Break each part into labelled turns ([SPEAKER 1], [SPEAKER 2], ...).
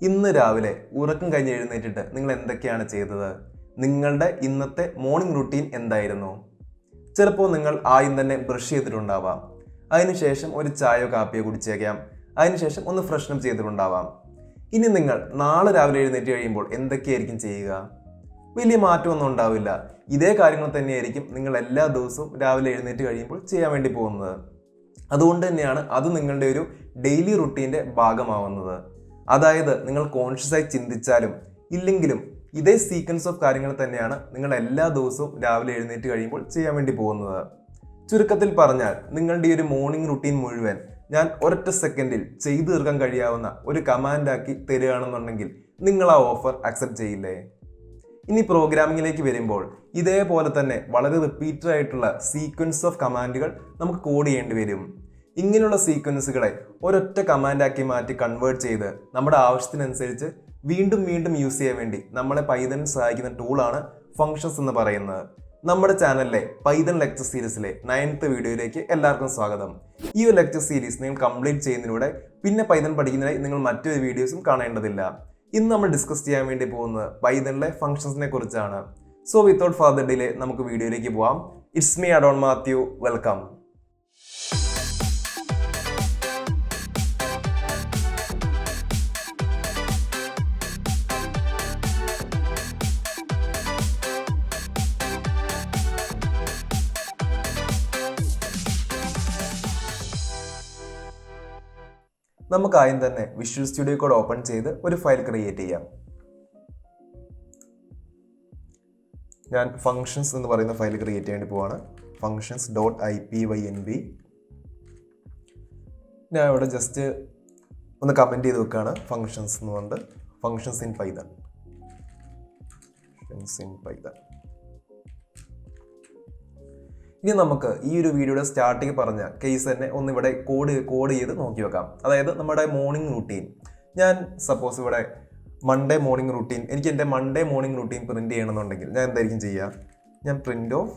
[SPEAKER 1] ഇന്ന് രാവിലെ ഉറക്കം കഴിഞ്ഞ് എഴുന്നേറ്റിട്ട് നിങ്ങൾ എന്തൊക്കെയാണ് ചെയ്തത്? നിങ്ങളുടെ ഇന്നത്തെ മോർണിംഗ് റുട്ടീൻ എന്തായിരുന്നു? ചിലപ്പോൾ നിങ്ങൾ ആദ്യം തന്നെ ബ്രഷ് ചെയ്തിട്ടുണ്ടാവാം. അതിനുശേഷം ഒരു ചായയോ കാപ്പിയോ കുടിച്ചേക്കാം. അതിനുശേഷം ഒന്ന് ഫ്രഷ്നപ്പ് ചെയ്തിട്ടുണ്ടാവാം. ഇനി നിങ്ങൾ നാളെ രാവിലെ എഴുന്നേറ്റ് കഴിയുമ്പോൾ എന്തൊക്കെയായിരിക്കും ചെയ്യുക? വലിയ മാറ്റമൊന്നും ഉണ്ടാവില്ല. ഇതേ കാര്യങ്ങൾ തന്നെയായിരിക്കും നിങ്ങൾ എല്ലാ ദിവസവും രാവിലെ എഴുന്നേറ്റ് കഴിയുമ്പോൾ ചെയ്യാൻ വേണ്ടി പോകുന്നത്. അതുകൊണ്ട് തന്നെയാണ് അത് നിങ്ങളുടെ ഒരു ഡെയിലി റുട്ടീൻ്റെ ഭാഗമാവുന്നത്. അതായത് നിങ്ങൾ കോൺഷ്യസ് ആയി ചിന്തിച്ചാലും ഇല്ലെങ്കിലും ഇതേ സീക്വൻസ് ഓഫ് കാര്യങ്ങൾ തന്നെയാണ് നിങ്ങൾ എല്ലാ ദിവസവും രാവിലെ എഴുന്നേറ്റ് കഴിയുമ്പോൾ ചെയ്യാൻ വേണ്ടി പോകുന്നത്. ചുരുക്കത്തിൽ പറഞ്ഞാൽ നിങ്ങളുടെ ഈ ഒരു മോർണിംഗ് റുട്ടീൻ മുഴുവൻ ഞാൻ ഒരൊറ്റ സെക്കൻഡിൽ ചെയ്തു തീർക്കാൻ കഴിയാവുന്ന ഒരു കമാൻഡാക്കി തരികയാണെന്നുണ്ടെങ്കിൽ നിങ്ങൾ ആ ഓഫർ അക്സെപ്റ്റ് ചെയ്യില്ലേ? ഇനി പ്രോഗ്രാമിങ്ങിലേക്ക് വരുമ്പോൾ ഇതേപോലെ തന്നെ വളരെ റിപ്പീറ്റഡ് ആയിട്ടുള്ള സീക്വൻസ് ഓഫ് കമാൻഡുകൾ നമുക്ക് കോഡ് ചെയ്യേണ്ടി വരും. ഇങ്ങനെയുള്ള സീക്വൻസുകളെ ഒരൊറ്റ കമാൻഡാക്കി മാറ്റി കൺവേർട്ട് ചെയ്ത് നമ്മുടെ ആവശ്യത്തിനനുസരിച്ച് വീണ്ടും വീണ്ടും യൂസ് ചെയ്യാൻ വേണ്ടി നമ്മളെ പൈതൺ സഹായിക്കുന്ന ടൂളാണ് ഫങ്ഷൻസ് എന്ന് പറയുന്നത്. നമ്മുടെ ചാനലിലെ പൈതൺ ലെക്ചർ സീരീസിലെ 9th വീഡിയോയിലേക്ക് എല്ലാവർക്കും സ്വാഗതം. ഈ ഒരു ലെക്ചർ സീരീസ് നിങ്ങൾ കംപ്ലീറ്റ് ചെയ്യുന്നതിലൂടെ പിന്നെ പൈതൺ പഠിക്കുന്നതിനായി നിങ്ങൾ മറ്റൊരു വീഡിയോസും കാണേണ്ടതില്ല. ഇന്ന് നമ്മൾ ഡിസ്കസ് ചെയ്യാൻ വേണ്ടി പോകുന്നത് പൈതണിലെ ഫങ്ഷൻസിനെ കുറിച്ചാണ്. സോ വിത്തൗട്ട് ഫർദർ ഡിലേ നമുക്ക് വീഡിയോയിലേക്ക് പോവാം. It's me adorn Mathew. Welcome. നമുക്ക് ആദ്യം തന്നെ വിഷ്വൽ സ്റ്റുഡിയോ കോഡ് ഓപ്പൺ ചെയ്ത് ഒരു ഫയൽ ക്രിയേറ്റ് ചെയ്യാം. ഞാൻ ഫങ്ഷൻസ് എന്ന് പറയുന്ന ഫയൽ ക്രിയേറ്റ് ചെയ്യേണ്ടി പോവാണ്. functions.ipynb. ഞാൻ ഇവിടെ ജസ്റ്റ് ഒന്ന് കമൻറ്റ് ചെയ്ത് വെക്കുകയാണ് ഫങ്ഷൻസ് എന്ന് പറഞ്ഞിട്ട്. Functions in Python. ഇനി നമുക്ക് ഈ ഒരു വീഡിയോയുടെ സ്റ്റാർട്ടിങ് പറഞ്ഞ കേസ് തന്നെ ഒന്ന് ഇവിടെ കോഡ് ചെയ്ത് നോക്കി വെക്കാം. അതായത് നമ്മുടെ മോർണിംഗ് റുട്ടീൻ. ഞാൻ സപ്പോസ് ഇവിടെ മൺഡേ മോർണിംഗ് റുട്ടീൻ, എനിക്ക് എൻ്റെ മൺഡേ മോർണിംഗ് റുട്ടീൻ പ്രിന്റ് ചെയ്യണമെന്നുണ്ടെങ്കിൽ ഞാൻ എന്തായിരിക്കും ചെയ്യുക? ഞാൻ പ്രിന്റ് ഓഫ്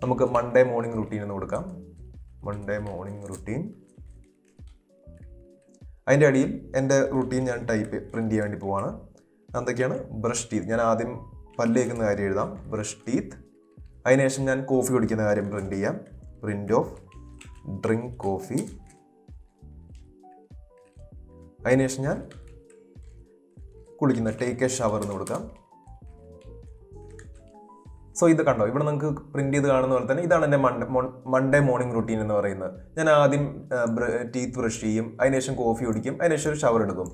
[SPEAKER 1] നമുക്ക് മൺഡേ മോർണിംഗ് റുട്ടീൻ എന്ന് കൊടുക്കാം. Monday morning routine. അതിൻ്റെ അടിയിൽ എൻ്റെ റുട്ടീൻ ഞാൻ പ്രിന്റ് ചെയ്യാൻ വേണ്ടി പോവാണ്. എന്തൊക്കെയാണ്? Brush teeth. ഞാൻ ആദ്യം പല്ല് തേക്കുന്ന കാര്യം എഴുതാം, ബ്രഷ് ടീത്ത്. അതിനുശേഷം ഞാൻ കോഫി കുടിക്കുന്ന കാര്യം പ്രിന്റ് ചെയ്യാം, പ്രിന്റ് ഓഫ് ഡ്രിങ്ക് കോഫി. അതിനുശേഷം ഞാൻ കുളിക്കുന്ന ടേക്ക് എ ഷവർ എന്ന് കൊടുക്കാം. സോ ഇത് കണ്ടോ, ഇവിടെ നിങ്ങൾക്ക് പ്രിന്റ് ചെയ്ത് കാണുന്ന പോലെ തന്നെ ഇതാണ് എൻ്റെ മൺഡേ മോർണിംഗ് റുട്ടീൻ എന്ന് പറയുന്നത്. ഞാൻ ആദ്യം ടീത്ത് ബ്രഷ് ചെയ്യും, അതിനുശേഷം കോഫി കുടിക്കും, അതിനുശേഷം ഒരു ഷവർ എടുക്കും.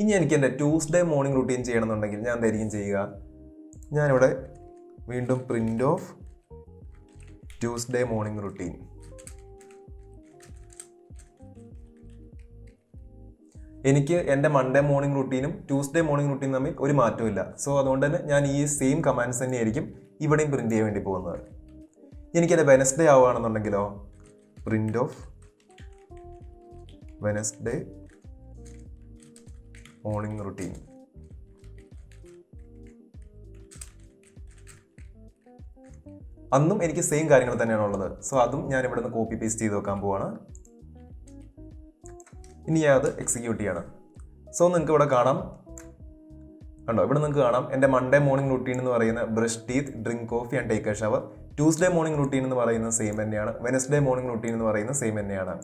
[SPEAKER 1] ഇനി എനിക്ക് എൻ്റെ ട്യൂസ്ഡേ മോർണിംഗ് റുട്ടീൻ ചെയ്യണമെന്നുണ്ടെങ്കിൽ ഞാൻ എന്തായിരിക്കും ചെയ്യുക? ഞാനിവിടെ വീണ്ടും print of Tuesday morning routine. എനിക്ക് എൻ്റെ മൺഡേ മോർണിംഗ് റുട്ടീനും ട്യൂസ്ഡേ മോർണിംഗ് റുട്ടീനും തമ്മിൽ ഒരു മാറ്റമില്ല. സോ അതുകൊണ്ട് തന്നെ ഞാൻ ഈ സെയിം കമാൻഡ്സ് തന്നെയായിരിക്കും ഇവിടെയും പ്രിന്റ് ചെയ്യാൻ വേണ്ടി പോകുന്നത്. എനിക്കെൻ്റെ വെനസ്ഡേ ആവുകയാണെന്നുണ്ടെങ്കിലോ, print of Wednesday morning routine. അന്നും എനിക്ക് സെയിം കാര്യങ്ങൾ തന്നെയാണ് ഉള്ളത്. സോ അതും ഞാൻ ഇവിടെ നിന്ന് കോപ്പി പേസ്റ്റ് ചെയ്ത് വെക്കാൻ പോവാണ്. ഇനി ഞാൻ അത് എക്സിക്യൂട്ട് ചെയ്യണം. സോ നിങ്ങൾക്ക് ഇവിടെ കാണാം, കണ്ടോ, ഇവിടെ നിങ്ങൾക്ക് കാണാം എൻ്റെ മൺഡേ മോർണിംഗ് റുട്ടീൻ എന്ന് പറയുന്ന brush teeth, drink coffee and take a shower. Tuesday morning routine എന്ന് പറയുന്നത് സെയിം തന്നെയാണ്. വെനസ്ഡേ മോർണിംഗ് റുട്ടീൻ എന്ന് പറയുന്നത് സെയിം തന്നെയാണ്.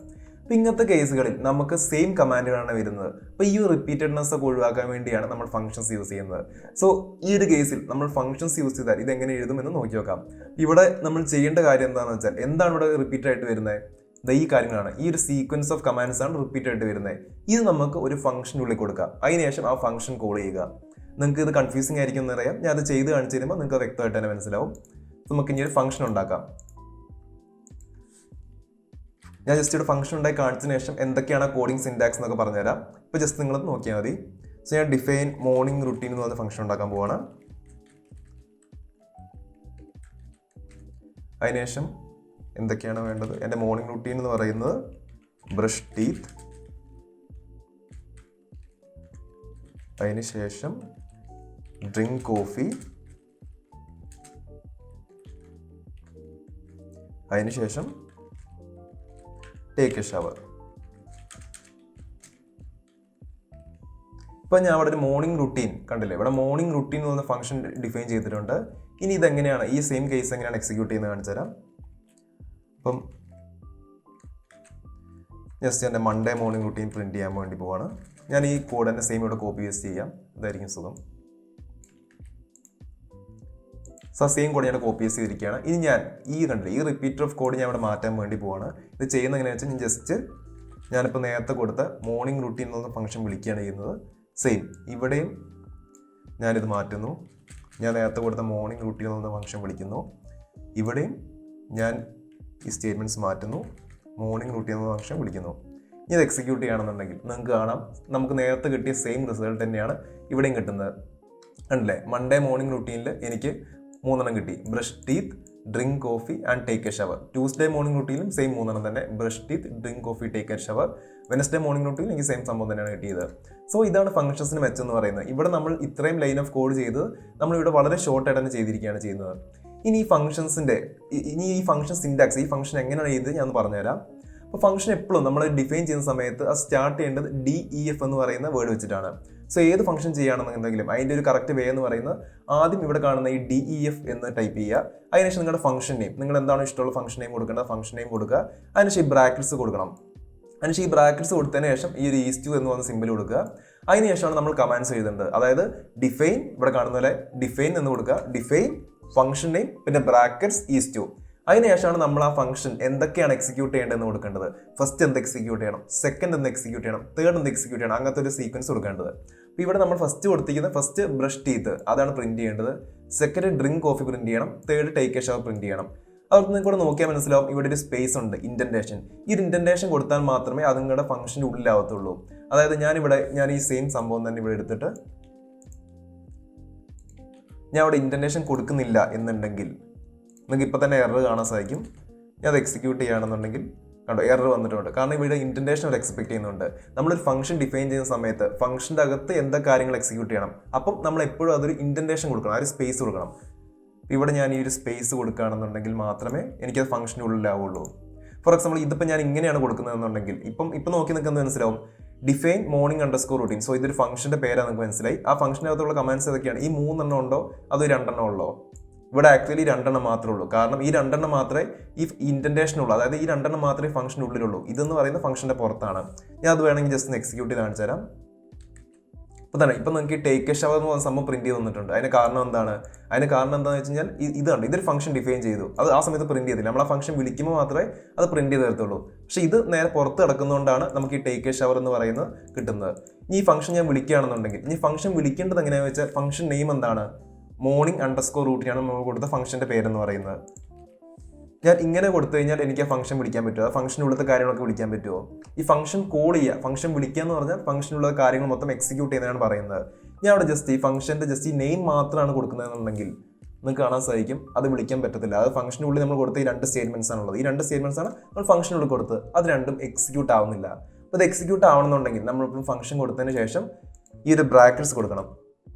[SPEAKER 1] അപ്പോൾ ഇങ്ങനത്തെ കേസുകളിൽ നമുക്ക് സെയിം കമാൻഡുകളാണ് വരുന്നത്. അപ്പോൾ ഈ റിപ്പീറ്റഡ്നെസ് ഒക്കെ ഒഴിവാക്കാൻ വേണ്ടിയാണ് നമ്മൾ ഫങ്ഷൻസ് യൂസ് ചെയ്യുന്നത്. സോ ഈ ഒരു കേസിൽ നമ്മൾ ഫങ്ഷൻസ് യൂസ് ചെയ്താൽ ഇതെങ്ങനെ എഴുതുമെന്ന് നോക്കി നോക്കാം. ഇവിടെ നമ്മൾ ചെയ്യേണ്ട കാര്യം എന്താണെന്ന് വെച്ചാൽ, എന്താണ് ഇവിടെ റിപ്പീറ്റ് ആയിട്ട് വരുന്നത്? ഈ കാര്യങ്ങളാണ്, ഈ ഒരു സീക്വൻസ് ഓഫ് കമാൻഡ്സ് ആണ് റിപ്പീറ്റ് ആയിട്ട് വരുന്നത്. ഇത് നമുക്ക് ഒരു ഫംഗ്ഷനുള്ളിൽ കൊടുക്കാം. അതിനുശേഷം ആ ഫംഗ്ഷൻ കോൾ ചെയ്യുക. നിങ്ങൾക്ക് ഇത് കൺഫ്യൂസിങ് ആയിരിക്കും എന്നറിയാം. ഞാൻ അത് ചെയ്ത് കാണിച്ചു തരുമ്പോൾ നിങ്ങൾക്ക് വ്യക്തമായിട്ട് തന്നെ മനസ്സിലാവും. നമുക്ക് ഇനി ഒരു ഫംഗ്ഷൻ ഉണ്ടാക്കാം. ഞാൻ ജസ്റ്റ് ഒരു ഫംഗ്ഷൻ ഉണ്ടായി കാണിച്ചതിന് ശേഷം എന്തൊക്കെയാണ് കോഡിംഗ് സിൻടാക്സ് എന്നൊക്കെ പറഞ്ഞുതരാം. ഇപ്പോൾ ജസ്റ്റ് നിങ്ങളത് നോക്കിയാൽ മതി. സോ ഞാൻ ഡിഫൈൻ മോർണിംഗ് റുട്ടീൻ എന്ന് പറഞ്ഞ ഫംഗ്ഷൻ ഉണ്ടാക്കാൻ പോവാണ്. അതിനുശേഷം എന്തൊക്കെയാണ് വേണ്ടത്? എൻ്റെ മോർണിംഗ് റുട്ടീൻ എന്ന് പറയുന്നത് ബ്രഷ് ടീത്ത്, അതിനുശേഷം ഡ്രിങ്ക് കോഫി, അതിനുശേഷം ടേക്ക് എ ഷവർ. ഇപ്പം ഞാൻ അവിടെ ഒരു മോർണിംഗ് റുട്ടീൻ കണ്ടില്ലേ, ഇവിടെ മോർണിംഗ് റുട്ടീൻ എന്ന് പറഞ്ഞ ഫംഗ്ഷൻ ഡിഫൈൻ ചെയ്തിട്ടുണ്ട്. ഇനി ഇതെങ്ങനെയാണ് ഈ സെയിം കേസ് എങ്ങനെയാണ് എക്സിക്യൂട്ട് ചെയ്യുന്നത് കാണിച്ചു തരാം. അപ്പം ജസ്റ്റ് എൻ്റെ മൺഡേ മോർണിംഗ് റുട്ടീൻ പ്രിൻറ്റ് ചെയ്യാൻ വേണ്ടി പോവാണ്. ഞാൻ ഈ കോഡ് തന്നെ സെയിം ഇവിടെ കോപ്പി പേസ്റ്റ് ചെയ്യാം, ഇതായിരിക്കും സുഖം. സോ സെയിം കോഡ് ഞാൻ കോപ്പി പേസ്റ്റ് ചെയ്തിരിക്കുകയാണ്. ഇനി ഞാൻ കണ്ടില്ല ഈ റിപ്പീറ്റർ ഓഫ് കോഡ് ഞാൻ ഇവിടെ മാറ്റാൻ വേണ്ടി പോവാണ്. ഇത് ചെയ്യുന്നത് എങ്ങനെയാണെന്ന് വെച്ചാൽ ജസ്റ്റ് ഞാനിപ്പോൾ നേരത്തെ കൊടുത്ത മോർണിംഗ് റുട്ടീൻ എന്ന ഫംഗ്ഷൻ വിളിക്കുകയാണ് ചെയ്യുന്നത്. സെയിം ഇവിടെയും ഞാനിത് മാറ്റുന്നു. ഞാൻ നേരത്തെ കൊടുത്ത മോർണിംഗ് റുട്ടീൻ എന്ന ഫംഗ്ഷൻ വിളിക്കുന്നു. ഇവിടെയും ഞാൻ ഈ സ്റ്റേറ്റ്മെൻറ്റ്സ് മാറ്റുന്നു, മോർണിംഗ് റുട്ടീൻ എന്ന ഫംഗ്ഷൻ വിളിക്കുന്നു. ഇനി ഇത് എക്സിക്യൂട്ട് ചെയ്യുകയാണെന്നുണ്ടെങ്കിൽ നിങ്ങൾക്ക് കാണാം നമുക്ക് നേരത്തെ കിട്ടിയ സെയിം റിസൾട്ട് തന്നെയാണ് ഇവിടെയും കിട്ടുന്നത്. കണ്ടില്ലേ, മൺഡേ മോർണിംഗ് റുട്ടീനിൽ എനിക്ക് 3 കിട്ടി. Brush teeth, drink coffee and take a shower. Tuesday morning റുട്ടീനിലും സെയിം 3 തന്നെ. Brush teeth, drink coffee, take a shower. Wednesday morning റുട്ടീനിൽ എനിക്ക് സെയിം സംഭവം തന്നെയാണ് കിട്ടിയത്. സോ ഇതാണ് ഫംഗ്ഷൻസിന് മെച്ചെന്ന് പറയുന്നത്. ഇവിടെ നമ്മൾ ഇത്രയും ലൈൻ ഓഫ് കോഡ് ചെയ്ത് നമ്മളിവിടെ വളരെ ഷോർട്ടായിട്ട് തന്നെ ചെയ്തിരിക്കുകയാണ് ചെയ്യുന്നത്. ഇനി ഈ ഫംഗ്ഷൻ സിൻടാക്സ്, ഈ ഫംഗ്ഷൻ എങ്ങനെയാണ് ചെയ്തത് ഞാൻ പറഞ്ഞുതരാം. അപ്പോൾ ഫംഗ്ഷൻ എപ്പോഴും നമ്മൾ ഡിഫൈൻ ചെയ്യുന്ന സമയത്ത് അത് സ്റ്റാർട്ട് ചെയ്യേണ്ടത് DEF എന്ന് പറയുന്ന വേർഡ് വെച്ചിട്ടാണ്. സോ ഏത് ഫംഗ്ഷൻ ചെയ്യുകയാണെന്നുണ്ടെങ്കിലും അതിൻ്റെ ഒരു കറക്റ്റ് വേ എന്ന് പറയുന്നത് ആദ്യം ഇവിടെ കാണുന്ന ഈ DEF എന്ന് ടൈപ്പ് ചെയ്യുക. അതിനുശേഷം നിങ്ങളുടെ ഫംഗ്ഷൻ നെയിം, നിങ്ങൾ എന്താണോ ഇഷ്ടമുള്ള ഫംഗ്ഷൻ നെയിം കൊടുക്കേണ്ടത് ഫംഗ്ഷൻ നെയിം കൊടുക്കുക. അതിനുശേഷം ഈ ബ്രാക്കറ്റ്സ് കൊടുക്കണം. അതിനുശേഷം ഈ ബ്രാക്കറ്റ്സ് കൊടുത്തതിന് ശേഷം ഈ ഒരു ഈസ് ടു എന്ന് പറഞ്ഞ സിമ്പിൾ കൊടുക്കുക. അതിനുശേഷമാണ് നമ്മൾ കമാൻഡ്സ് എഴുതേണ്ടത്. അതായത് ഡിഫൈൻ, ഇവിടെ കാണുന്ന പോലെ ഡിഫൈൻ എന്ന് കൊടുക്കുക. ഡിഫൈൻ ഫംഗ്ഷൻ നെയിം പിന്നെ ബ്രാക്കറ്റ്സ് ഈസ് ടു. അതിനുശേഷമാണ് നമ്മൾ ആ ഫംഗ്ഷൻ എന്തൊക്കെയാണ് എക്സിക്യൂട്ട് ചെയ്യേണ്ടതെന്ന് കൊടുക്കേണ്ടത്. ഫസ്റ്റ് എന്ത് എക്സിക്യൂട്ട് ചെയ്യണം, സെക്കൻഡ് എന്ത് എക്സിക്യൂട്ട് ചെയ്യണം, തേർഡ് എന്ത് എക്സിക്യൂട്ട് ചെയ്യണം, അങ്ങനത്തെ ഒരു സീക്വൻസ് കൊടുക്കേണ്ടത്. അപ്പോൾ ഇവിടെ നമ്മൾ ഫസ്റ്റ് കൊടുത്തിരിക്കുന്നത് ഫസ്റ്റ് ബ്രഷ് ടീത്ത് അതാണ് പ്രിന്റ് ചെയ്യേണ്ടത്. സെക്കൻഡ് ഡ്രിങ്ക് കോഫി പ്രിന്റ് ചെയ്യണം. Third take a shower print ചെയ്യണം. അവർക്ക് നിങ്ങൾക്ക് കൂടെ നോക്കിയാൽ മനസ്സിലാവും ഇവിടെ ഒരു സ്പേസ് ഉണ്ട്, ഇൻഡന്റേഷൻ. ഈ ഒരു ഇൻഡന്റേഷൻ കൊടുത്താൽ മാത്രമേ അത് നിങ്ങളുടെ ഫംഗ്ഷൻ്റെ ഉള്ളിലാവത്തുള്ളൂ. അതായത് ഞാൻ ഈ സെയിം സംഭവം തന്നെ ഇവിടെ എടുത്തിട്ട് ഞാൻ അവിടെ ഇൻഡന്റേഷൻ കൊടുക്കുന്നില്ല എന്നുണ്ടെങ്കിൽ നിങ്ങൾക്ക് ഇപ്പോൾ തന്നെ എറർ കാണാൻ സാധിക്കും. ഞാൻ അത് എക്സിക്യൂട്ട് ചെയ്യുകയാണെന്നുണ്ടെങ്കിൽ കണ്ടോ എറർ വന്നിട്ടുണ്ട്. കാരണം ഇവിടെ ഇൻഡന്റേഷൻ അവർ എക്സ്പെക്ട് ചെയ്യുന്നുണ്ട്. നമ്മളൊരു ഫംഗ്ഷൻ ഡിഫൈൻ ചെയ്യുന്ന സമയത്ത് ഫംഗ്ഷൻ്റെ അകത്ത് എന്തൊക്കെ കാര്യങ്ങൾ എക്സിക്യൂട്ട് ചെയ്യണം, അപ്പം നമ്മൾ എപ്പോഴും അതൊരു ഇൻഡന്റേഷൻ കൊടുക്കണം, ആ ഒരു സ്പേസ് കൊടുക്കണം. ഇവിടെ ഞാൻ ഈ ഒരു സ്പേസ് കൊടുക്കുകയാണെന്നുണ്ടെങ്കിൽ മാത്രമേ എനിക്കത് ഫംഗ്ഷൻ്റെ ഉള്ളിലാവുള്ളൂ. ഫോർ എക്സാമ്പിൾ ഇതിപ്പോൾ ഞാൻ ഇങ്ങനെയാണ് കൊടുക്കുന്നതെന്നുണ്ടെങ്കിൽ ഇപ്പം നോക്കി നിൽക്കുന്നത് മനസ്സിലാവും. Define morning underscore routine. So ഇതൊരു ഫംഗ്ഷൻ്റെ പേരാണ് നിങ്ങൾക്ക് മനസ്സിലായി. ആ ഫംഗ്ഷൻ്റെ അകത്തുള്ള കമാൻഡ്സ് ഏതൊക്കെയാണ്? ഈ 3 ഉണ്ടോ അതോ 2 ഉള്ളോ? ഇവിടെ ആക്ച്വലി 2 മാത്രമേ ഉള്ളൂ. കാരണം ഈ 2 മാത്രമേ ഈ ഇൻഡന്റേഷൻ ഉള്ളൂ. അതായത് ഈ 2 മാത്രമേ ഫംഗ്ഷൻ്റെ ഉള്ളിലുള്ളൂ. ഇതെന്ന് പറയുന്ന ഫംഗ്ഷൻ്റെ പുറത്താണ്. ഞാൻ അത് വേണമെങ്കിൽ ജസ്റ്റ് ഒന്ന് എക്സിക്യൂട്ട് ചെയ്ത് കാണിച്ചു തരാം. അപ്പോൾ തന്നെ ഇപ്പം നിങ്ങൾക്ക് ടേക്ക് എ ഷവർ എന്ന് പറഞ്ഞ സംഭവം പ്രിന്റ് ചെയ്ത് വന്നിട്ടുണ്ട്. അതിന് കാരണം എന്താണ്? എന്താണെന്ന് വെച്ച് കഴിഞ്ഞാൽ ഇതൊരു ഫംഗ്ഷൻ ഡിഫൈൻ ചെയ്തു, അത് ആ സമയത്ത് പ്രിന്റ് ചെയ്തില്ല. നമ്മൾ ആ ഫംഗ്ഷൻ വിളിക്കുമ്പോൾ മാത്രമേ അത് പ്രിന്റ് ചെയ്ത് തരത്തുള്ളൂ. പക്ഷേ ഇത് നേരെ പുറത്ത് കിടക്കുന്നതുകൊണ്ടാണ് നമുക്ക് ഈ ടേക്ക് എ ഷവർ എന്ന് പറയുന്നത് കിട്ടുന്നത്. ഈ ഫംഗ്ഷൻ ഞാൻ വിളിക്കുകയാണെന്നുണ്ടെങ്കിൽ ഈ ഫംഗ്ഷൻ വിളിക്കേണ്ടത് എങ്ങനെയാണെന്ന് വെച്ചാൽ ഫംഗ്ഷൻ നെയിം എന്താണ്? മോർണിംഗ് അണ്ടർസ്കോർ റൂട്ടീനാണ് നമ്മൾ കൊടുത്ത ഫംഗ്ഷൻ്റെ പേരെന്ന് പറയുന്നത്. ഞാൻ ഇങ്ങനെ കൊടുത്തു കഴിഞ്ഞാൽ എനിക്ക് ആ ഫംഗ്ഷൻ വിളിക്കാൻ പറ്റുമോ? ആ ഫംഗ്ഷനുള്ളത്തെ കാര്യങ്ങളൊക്കെ വിളിക്കാൻ പറ്റുമോ? ഈ ഫംഗ്ഷൻ കോൾ ചെയ്യുക, ഫംഗ്ഷൻ വിളിക്കുക എന്ന് പറഞ്ഞാൽ ഫംഗ്ഷനുള്ള കാര്യങ്ങൾ മൊത്തം എക്സിക്യൂട്ട് ചെയ്യുന്നതാണ് പറയുന്നത്. ഞാൻ അവിടെ ജസ്റ്റ് ഈ ഫംഗ്ഷൻ്റെ ജസ്റ്റ് ഈ നെയിം മാത്രമാണ് കൊടുക്കുന്നതെന്നുണ്ടെങ്കിൽ നിങ്ങൾക്ക് കാണാൻ സാധിക്കും അത് വിളിക്കാൻ പറ്റത്തില്ല. അത് ഫംഗ്ഷനുള്ളിൽ നമ്മൾ കൊടുത്ത ഈ 2 സ്റ്റേറ്റ്മെന്റ്സ് ആണുള്ളത്. ഈ 2 സ്റ്റേറ്റ്മെന്റ്സ് ആണ് നമ്മൾ ഫംഗ്ഷനുള്ളിൽ കൊടുത്തത്. അത് രണ്ടും എക്സിക്യൂട്ട് ആവുന്നില്ല. അപ്പോൾ അത് എക്സിക്യൂട്ട് ആവണമെന്നുണ്ടെങ്കിൽ നമ്മളിപ്പം ഫംഗ്ഷൻ കൊടുത്തതിന് ശേഷം ഈ ഒരു ബ്രാക്കറ്റ്സ് കൊടുക്കണം.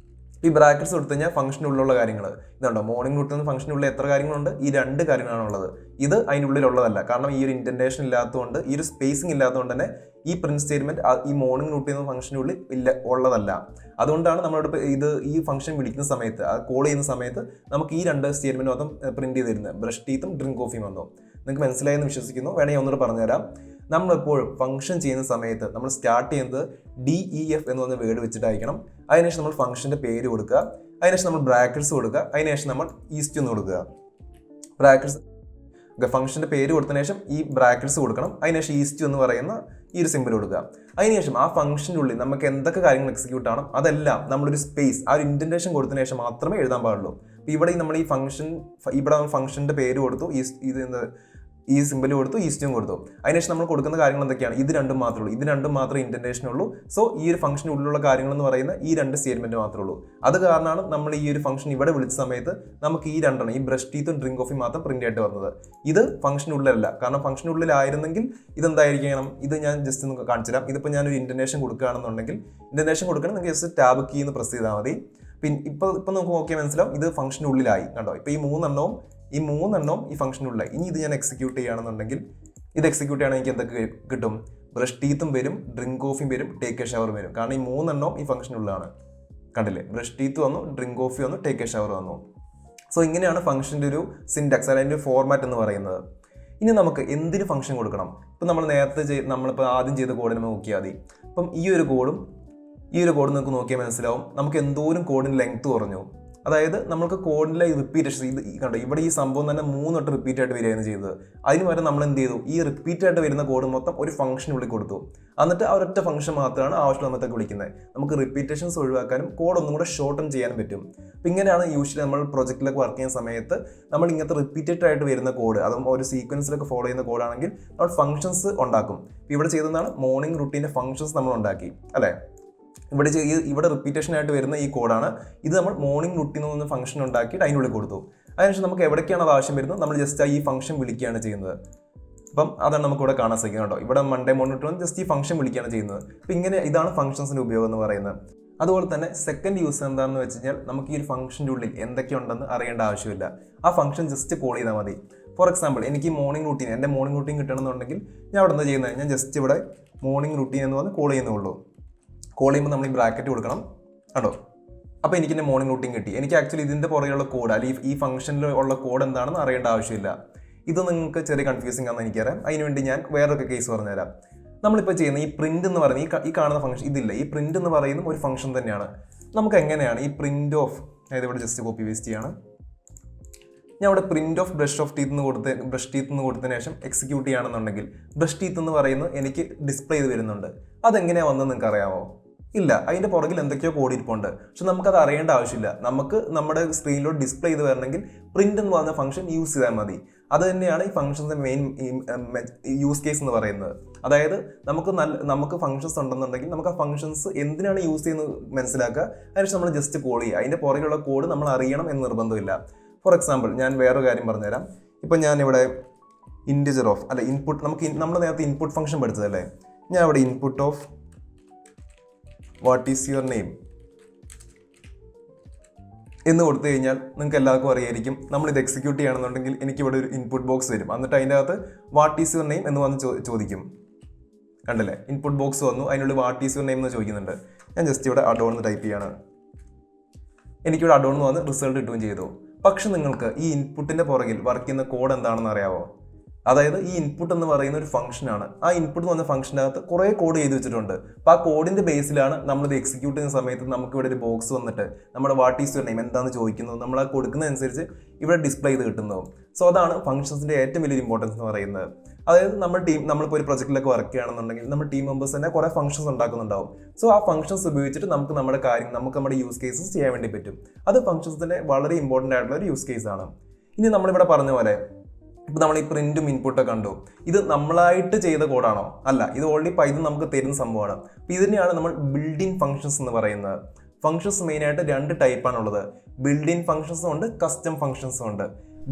[SPEAKER 1] ഈ ബ്രാക്കറ്റ്സ് കൊടുത്തു കഴിഞ്ഞാൽ ഫംഗ്ഷനുള്ളിലുള്ള കാര്യങ്ങൾ ഇതുണ്ടോ, മോർണിംഗ് റുട്ടീൻ ഫംഗ്ഷനുള്ളിൽ എത്ര കാര്യങ്ങളുണ്ട്? ഈ 2 കാര്യങ്ങളാണുള്ളത്. ഇത് അതിനുള്ളിലുള്ളതല്ല. കാരണം ഈ ഒരു ഇൻഡന്റേഷൻ ഇല്ലാത്തതുകൊണ്ട്, ഈ ഒരു സ്പേസിംഗ് ഇല്ലാത്തതുകൊണ്ട് തന്നെ ഈ പ്രിന്റ് സ്റ്റേറ്റ്മെന്റ് ഈ മോർണിംഗ് റുട്ടീൻ ഫംഗ്ഷനുള്ളിൽ ഉള്ളതല്ല. അതുകൊണ്ടാണ് നമ്മളിവിടെ ഈ ഫംഗ്ഷൻ വിളിക്കുന്ന സമയത്ത്, അത് കോൾ ചെയ്യുന്ന സമയത്ത് നമുക്ക് ഈ 2 സ്റ്റേറ്റ്മെന്റ് മൊത്തം പ്രിന്റ് ചെയ്ത് തരുന്നത്. ബ്രഷ് ടീത്തും ഡ്രിങ്ക് കോഫിയും വന്നു. നിങ്ങൾക്ക് മനസ്സിലായെന്ന് വിശ്വസിക്കുന്നു. വേണമെങ്കിൽ ഒന്നുകൂടെ പറഞ്ഞുതരാം. നമ്മളെപ്പോഴും ഫംഗ്ഷൻ ചെയ്യുന്ന സമയത്ത് നമ്മൾ സ്റ്റാർട്ട് ചെയ്യുന്നത് DEF എന്ന് പറഞ്ഞ വേർഡ് വെച്ചിട്ടായിരിക്കണം. അതിനുശേഷം നമ്മൾ ഫംഗ്ഷൻ്റെ പേര് കൊടുക്കുക. അതിനുശേഷം നമ്മൾ ബ്രാക്കറ്റ്സ് കൊടുക്കുക. അതിനുശേഷം നമ്മൾ ഈസ്റ്റ് എന്ന് കൊടുക്കുക. ബ്രാക്കറ്റ്സ് ഫംഗ്ഷൻ്റെ പേര് കൊടുത്തതിന് ശേഷം ഈ ബ്രാക്കറ്റ്സ് കൊടുക്കണം. അതിനുശേഷം ഈസ്റ്റ് എന്ന് പറയുന്ന ഈ ഒരു സിമ്പിൾ കൊടുക്കുക. അതിനുശേഷം ആ ഫംഗ്ഷൻ്റെ ഉള്ളിൽ നമുക്ക് എന്തൊക്കെ കാര്യങ്ങൾ എക്സിക്യൂട്ട് ആണ് അതെല്ലാം നമ്മളൊരു സ്പേസ്, ആ ഒരു ഇൻഡന്റേഷൻ കൊടുത്തതിന് ശേഷം മാത്രമേ എഴുതാൻ പാടുള്ളൂ. അപ്പോൾ ഇവിടെ നമ്മൾ ഈ ഫംഗ്ഷൻ്റെ പേര് കൊടുത്തു, ഈ സിമ്പിൾ കൊടുത്തു, ഈസ്റ്റും കൊടുത്തു. അതിനുശേഷം നമ്മൾ കൊടുക്കുന്ന കാര്യങ്ങൾ എന്തൊക്കെയാണ്? ഇത് 2 മാത്രമേ ഉള്ളൂ. ഇത് 2 മാത്രമേ ഇൻഡന്റേഷൻ ഉള്ളൂ. സോ ഈ ഒരു ഫംഗ്ഷൻ ഉള്ളിലുള്ള കാര്യങ്ങൾ എന്ന് പറയുന്ന ഈ 2 സ്റ്റേറ്റ്മെന്റ് മാത്രമേ ഉള്ളൂ. അത് കാരണമാണ് നമ്മൾ ഈ ഒരു ഫംഗ്ഷൻ ഇവിടെ വിളിച്ച സമയത്ത് നമുക്ക് ഈ 2 ഈ ബ്രഷ് ടീത്തും ഡ്രിങ്ക് കോഫി മാത്രം പ്രിന്റ് ആയിട്ട് വന്നത്. ഇത് ഫംഗ്ഷൻ ഉള്ളിലല്ല. കാരണം ഫംഗ്ഷൻ ഉള്ളിലായിരുന്നെങ്കിൽ ഇതെന്തായിരിക്കണം? ഇത് ഞാൻ ജസ്റ്റ് ഒന്ന് കാണിച്ചു തരാം. ഇതിപ്പോൾ ഞാനൊരു ഇൻഡന്റേഷൻ കൊടുക്കുകയാണെന്നുണ്ടെങ്കിൽ ഇൻഡന്റേഷൻ കൊടുക്കണം, നിങ്ങൾക്ക് ജസ്റ്റ് ടാബ് കീ എന്ന് പ്രസ് ചെയ്താൽ മതി. പിന്നെ ഇപ്പം നമുക്ക് നോക്കിയാൽ മനസ്സിലാവും ഇത് ഫംഗ്ഷൻ ഉള്ളിലായി. കണ്ടോ, ഇപ്പോൾ ഈ 3 ഈ ഫംഗ്ഷനുള്ളിലായി. ഇനി ഇത് ഞാൻ എക്സിക്യൂട്ട് ചെയ്യുകയാണെന്നുണ്ടെങ്കിൽ ഇത് എക്സിക്യൂട്ട് ചെയ്യണമെങ്കിൽ എനിക്ക് എന്തൊക്കെ കിട്ടും? ബ്രഷ് ടീത്തും വരും, ഡ്രിങ്ക് കോഫിയും വരും, ടേക്ക് എ ഷവർ വരും. കാരണം ഈ 3 എണ്ണം ഈ ഫംഗ്ഷനുള്ളതാണ്. കണ്ടില്ലേ, ബ്രഷ് ടീത്ത് വന്നു, ഡ്രിങ്ക് കോഫി വന്നു, ടേക്ക് എ ഷവർ വന്നു. സോ ഇങ്ങനെയാണ് ഫംഗ്ഷൻ്റെ ഒരു സിൻടാക്സ് അല്ലെങ്കിൽ ഒരു ഫോർമാറ്റ് എന്ന് പറയുന്നത്. ഇനി നമുക്ക് എന്തിന് ഫംഗ്ഷൻ കൊടുക്കണം? ഇപ്പം നമ്മൾ നമ്മളിപ്പോൾ ആദ്യം ചെയ്ത കോഡിനെ നോക്കിയാൽ മതി. അപ്പം ഈ ഒരു കോഡും നിങ്ങൾക്ക് നോക്കിയാൽ മനസ്സിലാവും നമുക്ക് എന്തോരം കോഡിന് ലെങ്ത് കുറഞ്ഞു. അതായത് നമുക്ക് കോഡിലെ റിപ്പീറ്റേഷൻ ഇത് കണ്ടോ, ഇവിടെ ഈ സംഭവം തന്നെ 3 വട്ടം റിപ്പീറ്റ് ആയിട്ട് വരികയാണ് ചെയ്തത്. അതിന് വരെ നമ്മൾ എന്ത് ചെയ്തു, ഈ റിപ്പീറ്റ് ആയിട്ട് വരുന്ന കോഡ് മൊത്തം ഒരു ഫംഗ്ഷനുള്ളിൽ കൊടുത്തു. എന്നിട്ട് ആ ഒരൊറ്റ ഫംഗ്ഷൻ മാത്രമാണ് ആവശ്യമുള്ളതൊക്കെ വിളിക്കുന്നത്. നമുക്ക് റിപ്പീറ്റേഷൻസ് ഒഴിവാക്കാനും കോഡ് ഒന്നും കൂടെ ഷോർട്ടൺ ചെയ്യാനും പറ്റും. അപ്പം ഇങ്ങനെയാണ് യൂഷ്വലി നമ്മൾ പ്രൊജക്റ്റിലൊക്കെ വർക്ക് ചെയ്യുന്ന സമയത്ത് നമ്മൾ ഇങ്ങനത്തെ റിപ്പീറ്റഡ് ആയിട്ട് വരുന്ന കോഡ്, അതും ഒരു സീക്വൻസിലൊക്കെ ഫോളോ ചെയ്യുന്ന കോഡാണെങ്കിൽ നമ്മൾ ഫംഗ്ഷൻസ് ഉണ്ടാക്കും. ഇവിടെ ചെയ്തതാണ് മോർണിംഗ് റുട്ടീൻ്റെ ഫംഗ്ഷൻസ് നമ്മൾ ഉണ്ടാക്കി അല്ലേ. ഇവിടെ റിപ്പീറ്റേഷൻ ആയിട്ട് വരുന്ന ഈ കോഡാണ്. ഇത് നമ്മൾ മോർണിംഗ് റുട്ടീൻ എന്ന് പറഞ്ഞ ഫംഗ്ഷൻ ഉണ്ടാക്കിയിട്ട് അതിനുള്ളിൽ കൊടുത്തു. അതിനുശേഷം നമുക്ക് എവിടേക്കാണ് അത് ആവശ്യം വരുന്നത് നമ്മൾ ജസ്റ്റ് ഈ ഫംഗ്ഷൻ വിളിക്കുകയാണ് ചെയ്യുന്നത്. അപ്പം അതാണ് നമുക്കിവിടെ കാണാൻ സാധിക്കുന്നത് കേട്ടോ. ഇവിടെ മൺഡേ മോർണിംഗ് റുട്ടീൻ ജസ്റ്റ് ഈ ഫംഗ്ഷൻ വിളിക്കുകയാണ് ചെയ്യുന്നത്. അപ്പം ഇങ്ങനെ ഇതാണ് ഫംഗ്ഷൻസിൻ്റെ ഉപയോഗം എന്ന് പറയുന്നത്. അതുപോലെ തന്നെ സെക്കൻഡ് യൂസ് എന്താണെന്ന് വെച്ച് കഴിഞ്ഞാൽ നമുക്ക് ഈ ഒരു ഫംഗ്ഷൻ്റെ ഉള്ളിൽ എന്തൊക്കെയുണ്ടെന്ന് അറിയേണ്ട ആവശ്യമില്ല. ആ ഫംഗ്ഷൻ ജസ്റ്റ് കോൾ ചെയ്താൽ മതി. ഫോർ എക്സാമ്പിൾ എനിക്ക് മോർണിംഗ് റുട്ടീൻ എൻ്റെ മോർണിംഗ് റുട്ടീൻ കിട്ടണമെന്നുണ്ടെങ്കിൽ ഞാൻ അവിടെ എന്താ ചെയ്യുന്നത്, ഞാൻ ജസ്റ്റ് ഇവിടെ മോർണിംഗ് റുട്ടീൻ എന്ന് പറഞ്ഞ് കോൾ ചെയ്യുന്നുള്ളൂ. കോൾ ചെയ്യുമ്പോൾ നമ്മൾ ഈ ബ്രാക്കറ്റ് കൊടുക്കണം കേട്ടോ. അപ്പോൾ എനിക്ക് എൻ്റെ മോർണിംഗ് റുട്ടീൻ കിട്ടി. എനിക്ക് ആക്ച്വലി ഇതിൻ്റെ പുറകെയുള്ള കോഡ് അല്ലെങ്കിൽ ഈ ഫംഗ്ഷനിൽ ഉള്ള കോഡ് എന്താണെന്ന് അറിയേണ്ട ആവശ്യമില്ല. ഇത് നിങ്ങൾക്ക് ചെറിയ കൺഫ്യൂസിംഗ് ആണെന്ന് എനിക്കറിയാം. അതിനുവേണ്ടി ഞാൻ വേറൊരു കേസ് പറഞ്ഞുതരാം. നമ്മളിപ്പോൾ ചെയ്യുന്ന ഈ പ്രിന്റ് എന്ന് പറയുന്ന ഈ കാണുന്ന ഫംഗ്ഷൻ ഇതില്ല, ഈ പ്രിന്റ് എന്ന് പറയുന്ന ഒരു ഫംഗ്ഷൻ തന്നെയാണ്. നമുക്ക് എങ്ങനെയാണ് ഈ പ്രിന്റ് ഓഫ്, അതായത് ഇവിടെ ജസ്റ്റ് കോപ്പി പേസ്റ്റ് ചെയ്യാണ്. ഞാൻ ഇവിടെ പ്രിന്റ് ഓഫ് ബ്രഷ് ടീത്ത് എന്ന് കൊടുത്തതിന് ശേഷം എക്സിക്യൂട്ട് ചെയ്യുകയാണെന്നുണ്ടെങ്കിൽ ബ്രഷ് ടീത്ത് എന്ന് പറയുന്നത് എനിക്ക് ഡിസ്പ്ലേ ചെയ്ത് വരുന്നുണ്ട്. അതെങ്ങനെയാണ് വന്നത് നിങ്ങൾക്ക് അറിയാമോ? ഇല്ല, അതിൻ്റെ പുറകിൽ എന്തൊക്കെയോ കോഡ് ഇരിപ്പുണ്ട്. പക്ഷെ നമുക്കത് അറിയേണ്ട ആവശ്യമില്ല. നമുക്ക് നമ്മുടെ സ്ക്രീനിലോട്ട് ഡിസ്പ്ലേ ചെയ്ത് വരണമെങ്കിൽ പ്രിന്റ് എന്ന് പറഞ്ഞ ഫംഗ്ഷൻ യൂസ് ചെയ്താൽ മതി. അത് തന്നെയാണ് ഈ ഫംഗ്ഷൻസിന്റെ മെയിൻ യൂസ് കേസ് എന്ന് പറയുന്നത്. അതായത് നമുക്ക് ഫംഗ്ഷൻസ് ഉണ്ടെന്നുണ്ടെങ്കിൽ നമുക്ക് ആ ഫംഗ്ഷൻസ് എന്തിനാണ് യൂസ് ചെയ്യുന്നത് മനസ്സിലാക്കുക. അതിനുശേഷം നമ്മൾ ജസ്റ്റ് കോൾ ചെയ്യുക. അതിൻ്റെ പുറകിലുള്ള കോഡ് നമ്മൾ അറിയണം എന്ന് നിർബന്ധമില്ല. ഫോർ എക്സാമ്പിൾ ഞാൻ വേറൊരു കാര്യം പറഞ്ഞുതരാം. ഇപ്പം ഞാനിവിടെ ഇൻപുട്ട് നമ്മൾ നേരത്തെ ഇൻപുട്ട് ഫംഗ്ഷൻ പഠിച്ചതല്ലേ. ഞാൻ ഇവിടെ input of what is your name എന്ന് കൊടുത്തു കഴിഞ്ഞാൽ നിങ്ങൾക്ക് എല്ലാവർക്കും അറിയായിരിക്കും. നമ്മളിത് എക്സിക്യൂട്ട് ചെയ്യണമെന്നുണ്ടെങ്കിൽ എനിക്കിവിടെ ഒരു ഇൻപുട്ട് ബോക്സ് വരും. എന്നിട്ട് അതിൻ്റെ അകത്ത് വാട്ട് ഈസ് യുവർ നെയിം എന്ന് വന്ന് ചോദിക്കും. കണ്ടല്ലേ, ഇൻപുട്ട് ബോക്സ് വന്നു, അതിനുള്ളിൽ വാട്ട് ഈസ് യുവർ നെയിം എന്ന് ചോദിക്കുന്നുണ്ട്. ഞാൻ ജസ്റ്റ് ഇവിടെ അഡോൺ എന്ന് ടൈപ്പ് ചെയ്യാണ്. എനിക്കിവിടെ അഡോൺ എന്ന് വന്ന് റിസൾട്ട് കിട്ടുകയും ചെയ്തു. പക്ഷെ നിങ്ങൾക്ക് ഈ ഇൻപുട്ടിൻ്റെ പുറകിൽ വർക്ക് ചെയ്യുന്ന കോഡ് എന്താണെന്ന് അറിയാമോ? അതായത് ഈ ഇൻപുട്ട് എന്ന് പറയുന്ന ഒരു ഫംഗ്ഷനാണ്. ആ ഇൻപുട്ട് എന്ന് പറഞ്ഞ ഫംഗ്ഷൻ്റെ അകത്ത് കുറേ കോഡ് ചെയ്ത് വെച്ചിട്ടുണ്ട്. അപ്പോൾ ആ കോഡിൻ്റെ ബേസിലാണ് നമ്മളിത് എക്സിക്യൂട്ട് ചെയ്യുന്ന സമയത്ത് നമുക്ക് ഇവിടെ ഒരു ബോക്സ് വന്നിട്ട് നമ്മുടെ വാട്ട് ഈസ് യുവർ നെയിം എന്താണെന്ന് ചോദിക്കുന്നത്, നമ്മൾ ആ കൊടുക്കുന്നതനുസരിച്ച് ഇവിടെ ഡിസ്പ്ലേ ചെയ്ത് കിട്ടുന്നതും. സോ അതാണ് ഫംഗ്ഷൻസിൻ്റെ ഏറ്റവും വലിയൊരു ഇമ്പോർട്ടൻസ് എന്ന് പറയുന്നത്. അതായത് നമ്മളിപ്പോൾ ഒരു പ്രൊജക്റ്റിലൊക്കെ വർക്ക് ചെയ്യുകയാണെന്നുണ്ടെങ്കിൽ നമ്മൾ ടീം മെമ്പേഴ്സ് തന്നെ കുറേ ഫംഗ്ഷൻസ് ഉണ്ടാക്കുന്നുണ്ടാവും. സോ ആ ഫംഗ്ഷൻസ് ഉപയോഗിച്ചിട്ട് നമുക്ക് നമ്മുടെ യൂസ് കേസസ് ചെയ്യാൻ വേണ്ടി പറ്റും. അത് ഫംഗ്ഷൻസിൻ്റെ വളരെ ഇമ്പോർട്ടൻ്റ് ആയിട്ടുള്ള ഒരു യൂസ് കേസാണ്. ഇനി നമ്മളിവിടെ പറഞ്ഞ പോലെ ഇപ്പം നമ്മൾ ഈ പ്രിന്റും ഇൻപുട്ടൊക്കെ കണ്ടു. ഇത് നമ്മളായിട്ട് ചെയ്ത കോഡാണോ? അല്ല, ഇത് ഓൾറെഡി പൈതൺ നമുക്ക് തരുന്ന സംഭവമാണ്. അപ്പോൾ ഇതിനെയാണ് നമ്മൾ ബിൽഡ് ഇൻ ഫംഗ്ഷൻസ് എന്ന് പറയുന്നത്. ഫംഗ്ഷൻസ് മെയിനായിട്ട് 2 ടൈപ്പാണുള്ളത്. ബിൽഡ് ഇൻ ഫംഗ്ഷൻസും ഉണ്ട്, കസ്റ്റം ഫംഗ്ഷൻസും ഉണ്ട്.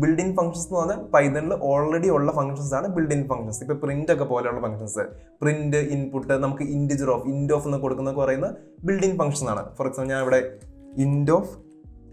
[SPEAKER 1] ബിൽഡ് ഇൻ ഫംഗ്ഷൻസ് എന്ന് പറഞ്ഞാൽ പൈതണിൽ ഓൾറെഡി ഉള്ള ഫംഗ്ഷൻസ് ആണ് ബിൽഡ് ഇൻ ഫംഗ്ഷൻസ്. ഇപ്പോൾ പ്രിന്റ് ഒക്കെ പോലെയുള്ള ഫംഗ്ഷൻസ്, പ്രിന്റ്, ഇൻപുട്ട്, നമുക്ക് ഇൻറ്റ് ഓഫ് എന്ന് കൊടുക്കുന്നൊക്കെ പറയുന്ന ബിൽഡ് ഇൻ ഫംഗ്ഷൻ ആണ്. ഫോർ എക്സാമ്പിൾ ഞാൻ ഇവിടെ ഇൻറ്റ് ഓഫ്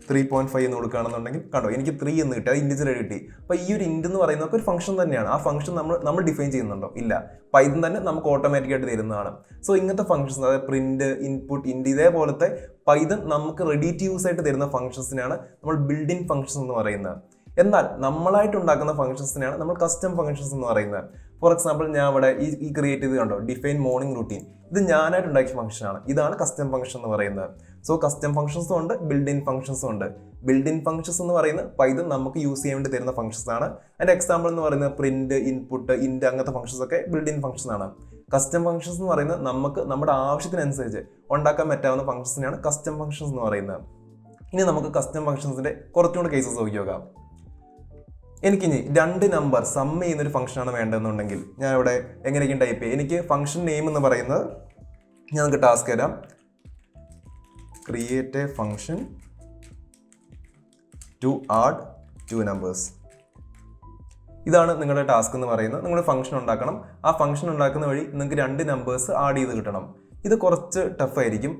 [SPEAKER 1] 3.5 എന്ന് കൊടുക്കുകയാണെന്നുണ്ടെങ്കിൽ കണ്ടോ എനിക്ക് 3 എന്ന് കിട്ടി, അത് ഇൻറ്റിജർ കിട്ടി. അപ്പോൾ ഈ ഒരു ഇൻറ്റ് എന്ന് പറയുന്നത് ഒരു ഫംഗ്ഷൻ തന്നെയാണ്. ആ ഫംഗ്ഷൻ നമ്മൾ ഡിഫൈൻ ചെയ്യുന്നുണ്ടോ? ഇല്ല, പൈതൺ തന്നെ നമുക്ക് ഓട്ടോമാറ്റിക്കായിട്ട് തരുന്നതാണ്. സോ ഇങ്ങനത്തെ ഫംഗ്ഷൻസ്, അതായത് പ്രിന്റ്, ഇൻപുട്ട്, ഇൻറ്റ്, ഇതേപോലത്തെ പൈതൺ നമുക്ക് റെഡി ടു യൂസ് ആയിട്ട് തരുന്ന ഫംഗ്ഷൻസിനാണ് നമ്മൾ ബിൽഡ് ഇൻ ഫംഗ്ഷൻസ് എന്ന് പറയുന്നത്. എന്നാൽ നമ്മളായിട്ട് ഉണ്ടാക്കുന്ന ഫംഗ്ഷൻസിനാണ് നമ്മൾ കസ്റ്റം ഫംഗ്ഷൻസ് എന്ന് പറയുന്നത്. ഫോർ എക്സാമ്പിൾ ഞാൻ ഇവിടെ ഈ ക്രിയേറ്റ് ചെയ്ത് കണ്ടോ, ഡിഫൈൻ മോർണിംഗ് റുട്ടീൻ, ഇത് ഞാനായിട്ട് ഉണ്ടാക്കിയ ഫംഗ്ഷനാണ്. ഇതാണ് കസ്റ്റം ഫംഗ്ഷൻ എന്ന് പറയുന്നത്. സോ കസ്റ്റം ഫംഗ്ഷൻസും ഉണ്ട്, ബിൽഡ് ഇൻ ഫംഗ്ഷൻസും ഉണ്ട്. ബിൽഡ് ഇൻ ഫംഗ്ഷൻസ് എന്ന് പറയുന്നത് പൈതൺ നമുക്ക് യൂസ് ചെയ്യാൻ വേണ്ടി തരുന്ന ഫംഗ്ഷൻസ് ആണ്. അതിന്റെ എക്സാമ്പിൾ എന്ന് പറയുന്നത് പ്രിന്റ്, ഇൻപുട്ട്, ഇൻറ്റ് അങ്ങനത്തെ ഫംഗ്ഷൻസ് ഒക്കെ ബിൽഡ് ഇൻ ഫംഗ്ഷൻ ആണ്. കസ്റ്റം ഫംഗ്ഷൻസ് എന്ന് പറയുന്നത് നമുക്ക് നമ്മുടെ ആവശ്യത്തിനനുസരിച്ച് ഉണ്ടാക്കാൻ പറ്റാവുന്ന ഫംഗ്ഷൻസിനാണ് കസ്റ്റം ഫംഗ്ഷൻസ് എന്ന് പറയുന്നത്. ഇനി നമുക്ക് കസ്റ്റം ഫംഗ്ഷൻസിന്റെ കുറച്ചുകൂടെ കേസസ് നോക്കാം. എനിക്കിനി 2 നമ്പർ സം ചെയ്യുന്നൊരു ഫംഗ്ഷനാണ് വേണ്ടതെന്നുണ്ടെങ്കിൽ ഞാൻ ഇവിടെ എങ്ങനെയൊക്കെയും ടൈപ്പ് ചെയ്യും. എനിക്ക് ഫംഗ്ഷൻ നെയിം എന്ന് പറയുന്നത് ഞാൻ നിങ്ങൾക്ക് ടാസ്ക് തരാം. Create a function to add 2 numbers. ഇതാണ് നിങ്ങളുടെ ടാസ്ക് എന്ന് പറയുന്നത്. നിങ്ങൾ ഫംഗ്ഷൻ ഉണ്ടാക്കണം. ആ ഫംഗ്ഷൻ ഉണ്ടാക്കുന്ന വഴി നിങ്ങൾക്ക് 2 നമ്പേഴ്സ് ആഡ് ചെയ്ത് കിട്ടണം. ഇത് കുറച്ച് ടഫായിരിക്കും.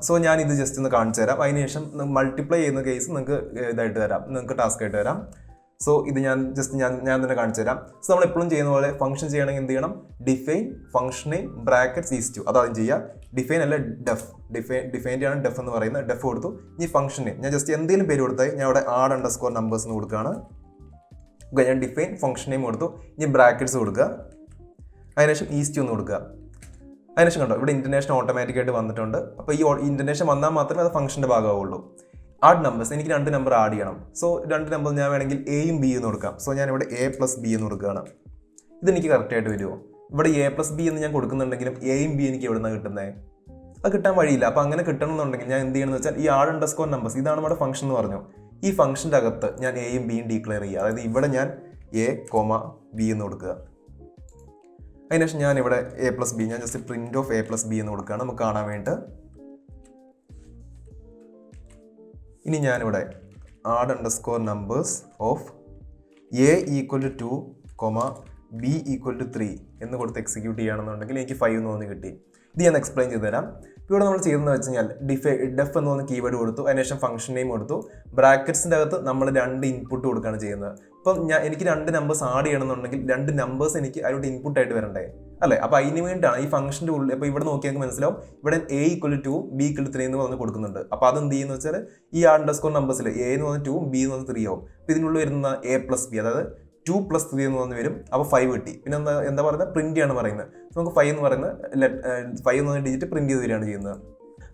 [SPEAKER 1] സോ ഞാൻ ഇത് ജസ്റ്റ് ഒന്ന് കാണിച്ചു തരാം. അതിനുശേഷം മൾട്ടിപ്ലൈ ചെയ്യുന്ന കേസ് നിങ്ങൾക്ക് ടാസ്ക് ആയിട്ട് തരാം. സോ ഇത് ഞാൻ തന്നെ കാണിച്ചു തരാം. സോ നമ്മൾ എപ്പോഴും ചെയ്യുന്ന പോലെ ഫംഗ്ഷൻ ചെയ്യണമെങ്കിൽ എന്ത് ചെയ്യണം? Define function name brackets is to, അതാദ്യം ചെയ്യുക. ഡിഫൈൻ അല്ല ഡെഫ്, ഡിഫൈൻ്റെ ആണ് ഡെഫ് എന്ന് പറയുന്നത്. ഡെഫ് കൊടുത്തു. ഇനി ഫംഗ്ഷൻ നെയിം ഞാൻ ജസ്റ്റ് എന്തെങ്കിലും പേര് കൊടുത്താൽ ഞാൻ ഇവിടെ add_numbers എന്ന് കൊടുക്കുകയാണ്. ഞാൻ ഡിഫൈൻ ഫംഗ്ഷൻ നെയിം കൊടുത്തു. ഇനി ബ്രാക്കറ്റ്സ് കൊടുക്കുക. അതിനുശേഷം ഈസ് ടു എന്ന് കൊടുക്കുക. അതിനുശേഷം കണ്ടോ ഇവിടെ ഇൻറ്റർനേഷൻ ഓട്ടോമാറ്റിക്കായിട്ട് വന്നിട്ടുണ്ട്. അപ്പോൾ ഈ ഇൻറ്റർനേഷൻ വന്നാൽ മാത്രമേ അത് ഫംഗ്ഷൻ്റെ ഭാഗമാവുള്ളൂ. ആഡ് നമ്പേഴ്സ്, എനിക്ക് 2 നമ്പർ ആഡ് ചെയ്യണം. സോ 2 നമ്പർ ഞാൻ വേണമെങ്കിൽ എയും ബി എന്ന് കൊടുക്കാം. സോ ഞാൻ ഇവിടെ A+B എന്ന് കൊടുക്കുകയാണ്. ഇതെനിക്ക് കറക്റ്റായിട്ട് വരുമോ? ഇവിടെ A+B എന്ന് ഞാൻ കൊടുക്കുന്നുണ്ടെങ്കിലും എയും ബി എനിക്ക് എവിടെ നിന്നാണ് കിട്ടുന്നത്? അത് കിട്ടാൻ വഴിയില്ല. അപ്പോൾ അങ്ങനെ കിട്ടണമെന്നുണ്ടെങ്കിൽ ഞാൻ എന്ത് ചെയ്യണമെന്ന് വെച്ചാൽ ഈ add_numbers ഇതാണ് നമ്മുടെ ഫംഗ്ഷൻ എന്ന് പറഞ്ഞു. ഈ ഫംഗ്ഷൻ്റെ അകത്ത് ഞാൻ എയും ബിയും ഡിക്ലെയർ ചെയ്യുക. അതായത് ഇവിടെ ഞാൻ A,B എന്ന് കൊടുക്കുക. അതിനുശേഷം ഞാൻ ഇവിടെ A+B ഞാൻ ജസ്റ്റ് പ്രിന്റ് ഓഫ് A+B എന്ന് കൊടുക്കുകയാണ് നമുക്ക് കാണാൻ വേണ്ടിയിട്ട്. ഇനി ഞാനിവിടെ add_numbers ഓഫ് A = 2, B = 3 എന്ന് കൊടുത്ത് എക്സിക്യൂട്ട് ചെയ്യുകയാണെന്നുണ്ടെങ്കിൽ എനിക്ക് 5 എന്ന് തോന്നി കിട്ടി. ഇത് ഞാൻ എക്സ്പ്ലെയിൻ ചെയ്ത് തരാം. ഇവിടെ നമ്മൾ ചെയ്തതെന്ന് വെച്ച് കഴിഞ്ഞാൽ ഡെഫ് എന്ന് പറഞ്ഞ കീവേഡ് കൊടുത്തു. അതിനുശേഷം ഫംഗ്ഷൻ നെയിം കൊടുത്തു. ബ്രാക്കറ്റ്സിൻ്റെ അകത്ത് നമ്മൾ 2 ഇൻപുട്ട് കൊടുക്കുകയാണ് ചെയ്യുന്നത്. ഇപ്പം എനിക്ക് 2 നമ്പേഴ്സ് ആഡ് ചെയ്യണമെന്നുണ്ടെങ്കിൽ 2 നമ്പേഴ്സ് എനിക്ക് അതിലോട്ട് ഇൻപുട്ടായിട്ട് വരണ്ടേ അല്ലേ? അപ്പോൾ അതിന് വേണ്ടിയിട്ടാണ് ഈ ഫംഗ്ഷൻ്റെ ഉള്ളിൽ. അപ്പോൾ ഇവിടെ നോക്കിയാൽ മനസ്സിലാവും ഇവിടെ A = 2, B = 3 എന്ന് പറഞ്ഞ് കൊടുക്കുന്നുണ്ട്. അപ്പോൾ അതെന്ത് ചെയ്യുന്നത് വെച്ചാൽ ഈ add_numbers A എന്ന് പറഞ്ഞാൽ 2, B എന്ന് പറഞ്ഞാൽ 3 ആവും. അപ്പോൾ ഇതിനുള്ളിൽ വരുന്ന A+B അതായത് 2 + 3 എന്ന് പറഞ്ഞ് വരും. അപ്പോൾ 5 കിട്ടി. പിന്നെ എന്താ പറയുന്നത്? പ്രിന്റ് ആണ് പറയുന്നത്. നമുക്ക് 5 എന്ന് പറയുന്നത് 5 എന്ന് പറഞ്ഞ ഡിജിറ്റ് പ്രിന്റ് ചെയ്ത് തരികയാണ് ചെയ്യുന്നത്.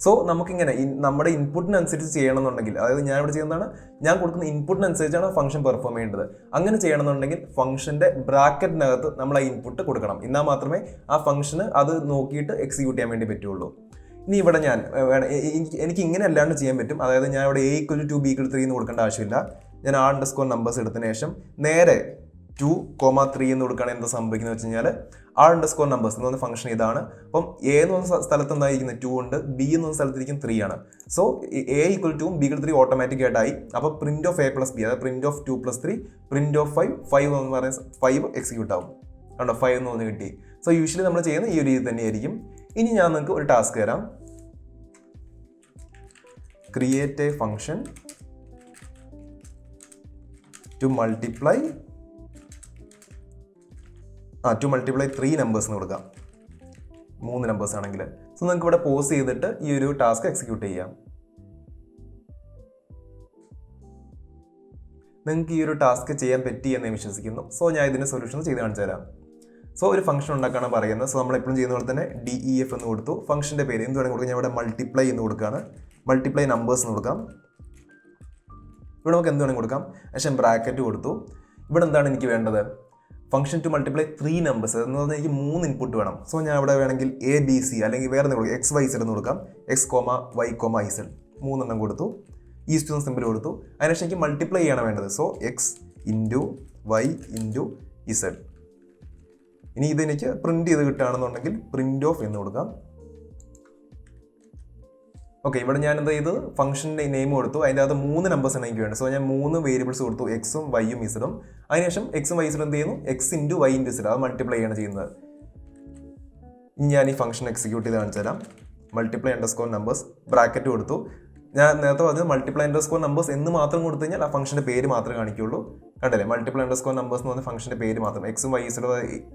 [SPEAKER 1] സോ നമുക്കിങ്ങനെ നമ്മുടെ ഇൻപുട്ടിനനുസരിച്ച് ചെയ്യണമെന്നുണ്ടെങ്കിൽ, അതായത് ഞാൻ ഇവിടെ ചെയ്യുന്നതാണ് ഞാൻ കൊടുക്കുന്ന ഇൻപുട്ടിനനുസരിച്ചാണ് ഫംഗ്ഷൻ പെർഫോം ചെയ്യേണ്ടത്. അങ്ങനെ ചെയ്യണമെന്നുണ്ടെങ്കിൽ ഫംഗ്ഷന്റെ ബ്രാക്കറ്റിനകത്ത് നമ്മൾ ആ ഇൻപുട്ട് കൊടുക്കണം. എന്നാൽ മാത്രമേ ആ ഫംഗ്ഷന് അത് നോക്കിയിട്ട് എക്സിക്യൂട്ട് ചെയ്യാൻ വേണ്ടി പറ്റുള്ളൂ. ഇനി ഇവിടെ എനിക്ക് ഇങ്ങനെ അല്ലാണ്ട് ചെയ്യാൻ പറ്റും. അതായത് ഞാൻ ഇവിടെ A = 2, B = 3 എന്ന് കൊടുക്കേണ്ട ആവശ്യമില്ല. ഞാൻ add_numbers എടുത്തതിന് ശേഷം നേരെ 2, 3 എന്ന് കൊടുക്കുകയാണെങ്കിൽ എന്താ സംഭവിക്കുന്നത് വെച്ച് കഴിഞ്ഞാൽ add_numbers എന്ന് പറഞ്ഞ ഫംഗ്ഷൻ ഇതാണ്. അപ്പം A എന്ന് പറഞ്ഞ സ്ഥലത്ത് എന്തായിരിക്കുന്നത്? 2 ഉണ്ട്. B എന്ന് പറഞ്ഞ സ്ഥലത്തിരിക്കും 3 ആണ്. സോ A = 2, B = 3 ഓട്ടോമാറ്റിക് ആയിട്ടായി. അപ്പോൾ പ്രിന്റ് ഓഫ് A+B അതായത് പ്രിന്റ് ഓഫ് 2 + 3, പ്രിന്റ് ഓഫ് 5 എന്ന് പറയുന്ന 5 എക്സിക്യൂട്ട് ആവും. കണ്ടോ 5 എന്ന് പറഞ്ഞ് കിട്ടി. സോ യൂഷ്വലി നമ്മൾ ചെയ്യുന്ന ഈ ഒരു രീതി തന്നെയായിരിക്കും. ഇനി ഞാൻ നിങ്ങൾക്ക് ഒരു ടാസ്ക് തരാം. Create a function to multiply 3 numbers എന്ന് കൊടുക്കാം. 3 നമ്പേഴ്സ് ആണെങ്കിൽ. സോ നിങ്ങൾക്ക് ഇവിടെ പോസ് ചെയ്തിട്ട് ഈ ഒരു ടാസ്ക് എക്സിക്യൂട്ട് ചെയ്യാം. നിങ്ങൾക്ക് ഈ ഒരു ടാസ്ക് ചെയ്യാൻ പറ്റി എന്ന് ഞാൻ വിശ്വസിക്കുന്നു. സോ ഞാൻ ഇതിൻ്റെ സൊല്യൂഷൻ ചെയ്ത് കാണിച്ചു തരാം. സോ ഒരു ഫംഗ്ഷൻ ഉണ്ടാക്കാനാണ് പറയുന്നത്. സോ നമ്മൾ എപ്പോഴും ചെയ്യുന്ന പോലെ തന്നെ DEF എന്ന് കൊടുത്തു. ഫംഗ്ഷൻ്റെ പേര് എന്ത് വേണമെങ്കിൽ കൊടുക്കാം. ഞാൻ ഇവിടെ മൾട്ടിപ്ലൈ എന്ന് കൊടുക്കുകയാണ്. മൾട്ടിപ്ലൈ നമ്പേഴ്സ് എന്ന് കൊടുക്കാം. ഇവിടെ നമുക്ക് എന്ത് വേണമെങ്കിൽ കൊടുക്കാം. പക്ഷേ ബ്രാക്കറ്റ് കൊടുത്തു. ഇവിടെ എന്താണ് എനിക്ക് വേണ്ടത്? ഫംഗ്ഷൻ ടു മൾട്ടിപ്ലൈ 3 നമ്പേഴ്സ് എന്ന് പറഞ്ഞാൽ എനിക്ക് 3 ഇൻപുട്ട് വേണം. സോ ഞാൻ ഇവിടെ വേണമെങ്കിൽ ABC അല്ലെങ്കിൽ വേറെ എന്തെങ്കിലും കൊടുക്കാം. XYZ എന്ന് കൊടുക്കാം. X, Y, Z 3 എണ്ണം കൊടുത്തു. ഈസ് ടു സിമ്പിൾ കൊടുത്തു. അതിനുശേഷം എനിക്ക് മൾട്ടിപ്ലൈ ചെയ്യണം വേണ്ടത്. So X × Y × Z. ഇനി ഇതെനിക്ക് പ്രിന്റ് ചെയ്ത് കിട്ടുകയാണെന്നുണ്ടെങ്കിൽ പ്രിന്റ് ഓഫ് എന്ന് കൊടുക്കാം. ഓക്കെ, ഇവിടെ ഞാൻ എന്താ ചെയ്ത് ഫംഗ്ഷൻ്റെ നെയിം കൊടുത്തു. അതിൻ്റെ അകത്ത് 3 നമ്പേഴ്സാണ് എനിക്ക് വേണ്ടത്. സോ ഞാൻ 3 വേരിയബിൾസ് കൊടുത്തു. X-ഉം Y-ഉം Z-ഉം. അതിനുശേഷം X-ഉം Y-ഉം എന്ത് ചെയ്യുന്നു? X × Y × Z അത് മൾട്ടിപ്ലൈ ആണ് ചെയ്യുന്നത്. ഇനി ഞാൻ ഈ ഫംഗ്ഷൻ എക്സിക്യൂട്ട് ചെയ്ത് കാണിച്ചു തരാം. multiply_numbers ബ്രാക്കറ്റ് കൊടുത്തു. ഞാൻ നേരത്തെ പറഞ്ഞത് multiply_numbers എന്ന് മാത്രം കൊടുത്തു കഴിഞ്ഞാൽ ആ ഫംഗ്ഷൻ്റെ പേര് മാത്രമേ കാണിക്കുള്ളൂ. കണ്ടല്ലേ? multiply_numbers എന്ന് പറഞ്ഞ ഫംഗ്ഷൻ്റെ പേര് മാത്രം. X-ഉം Y-ഉം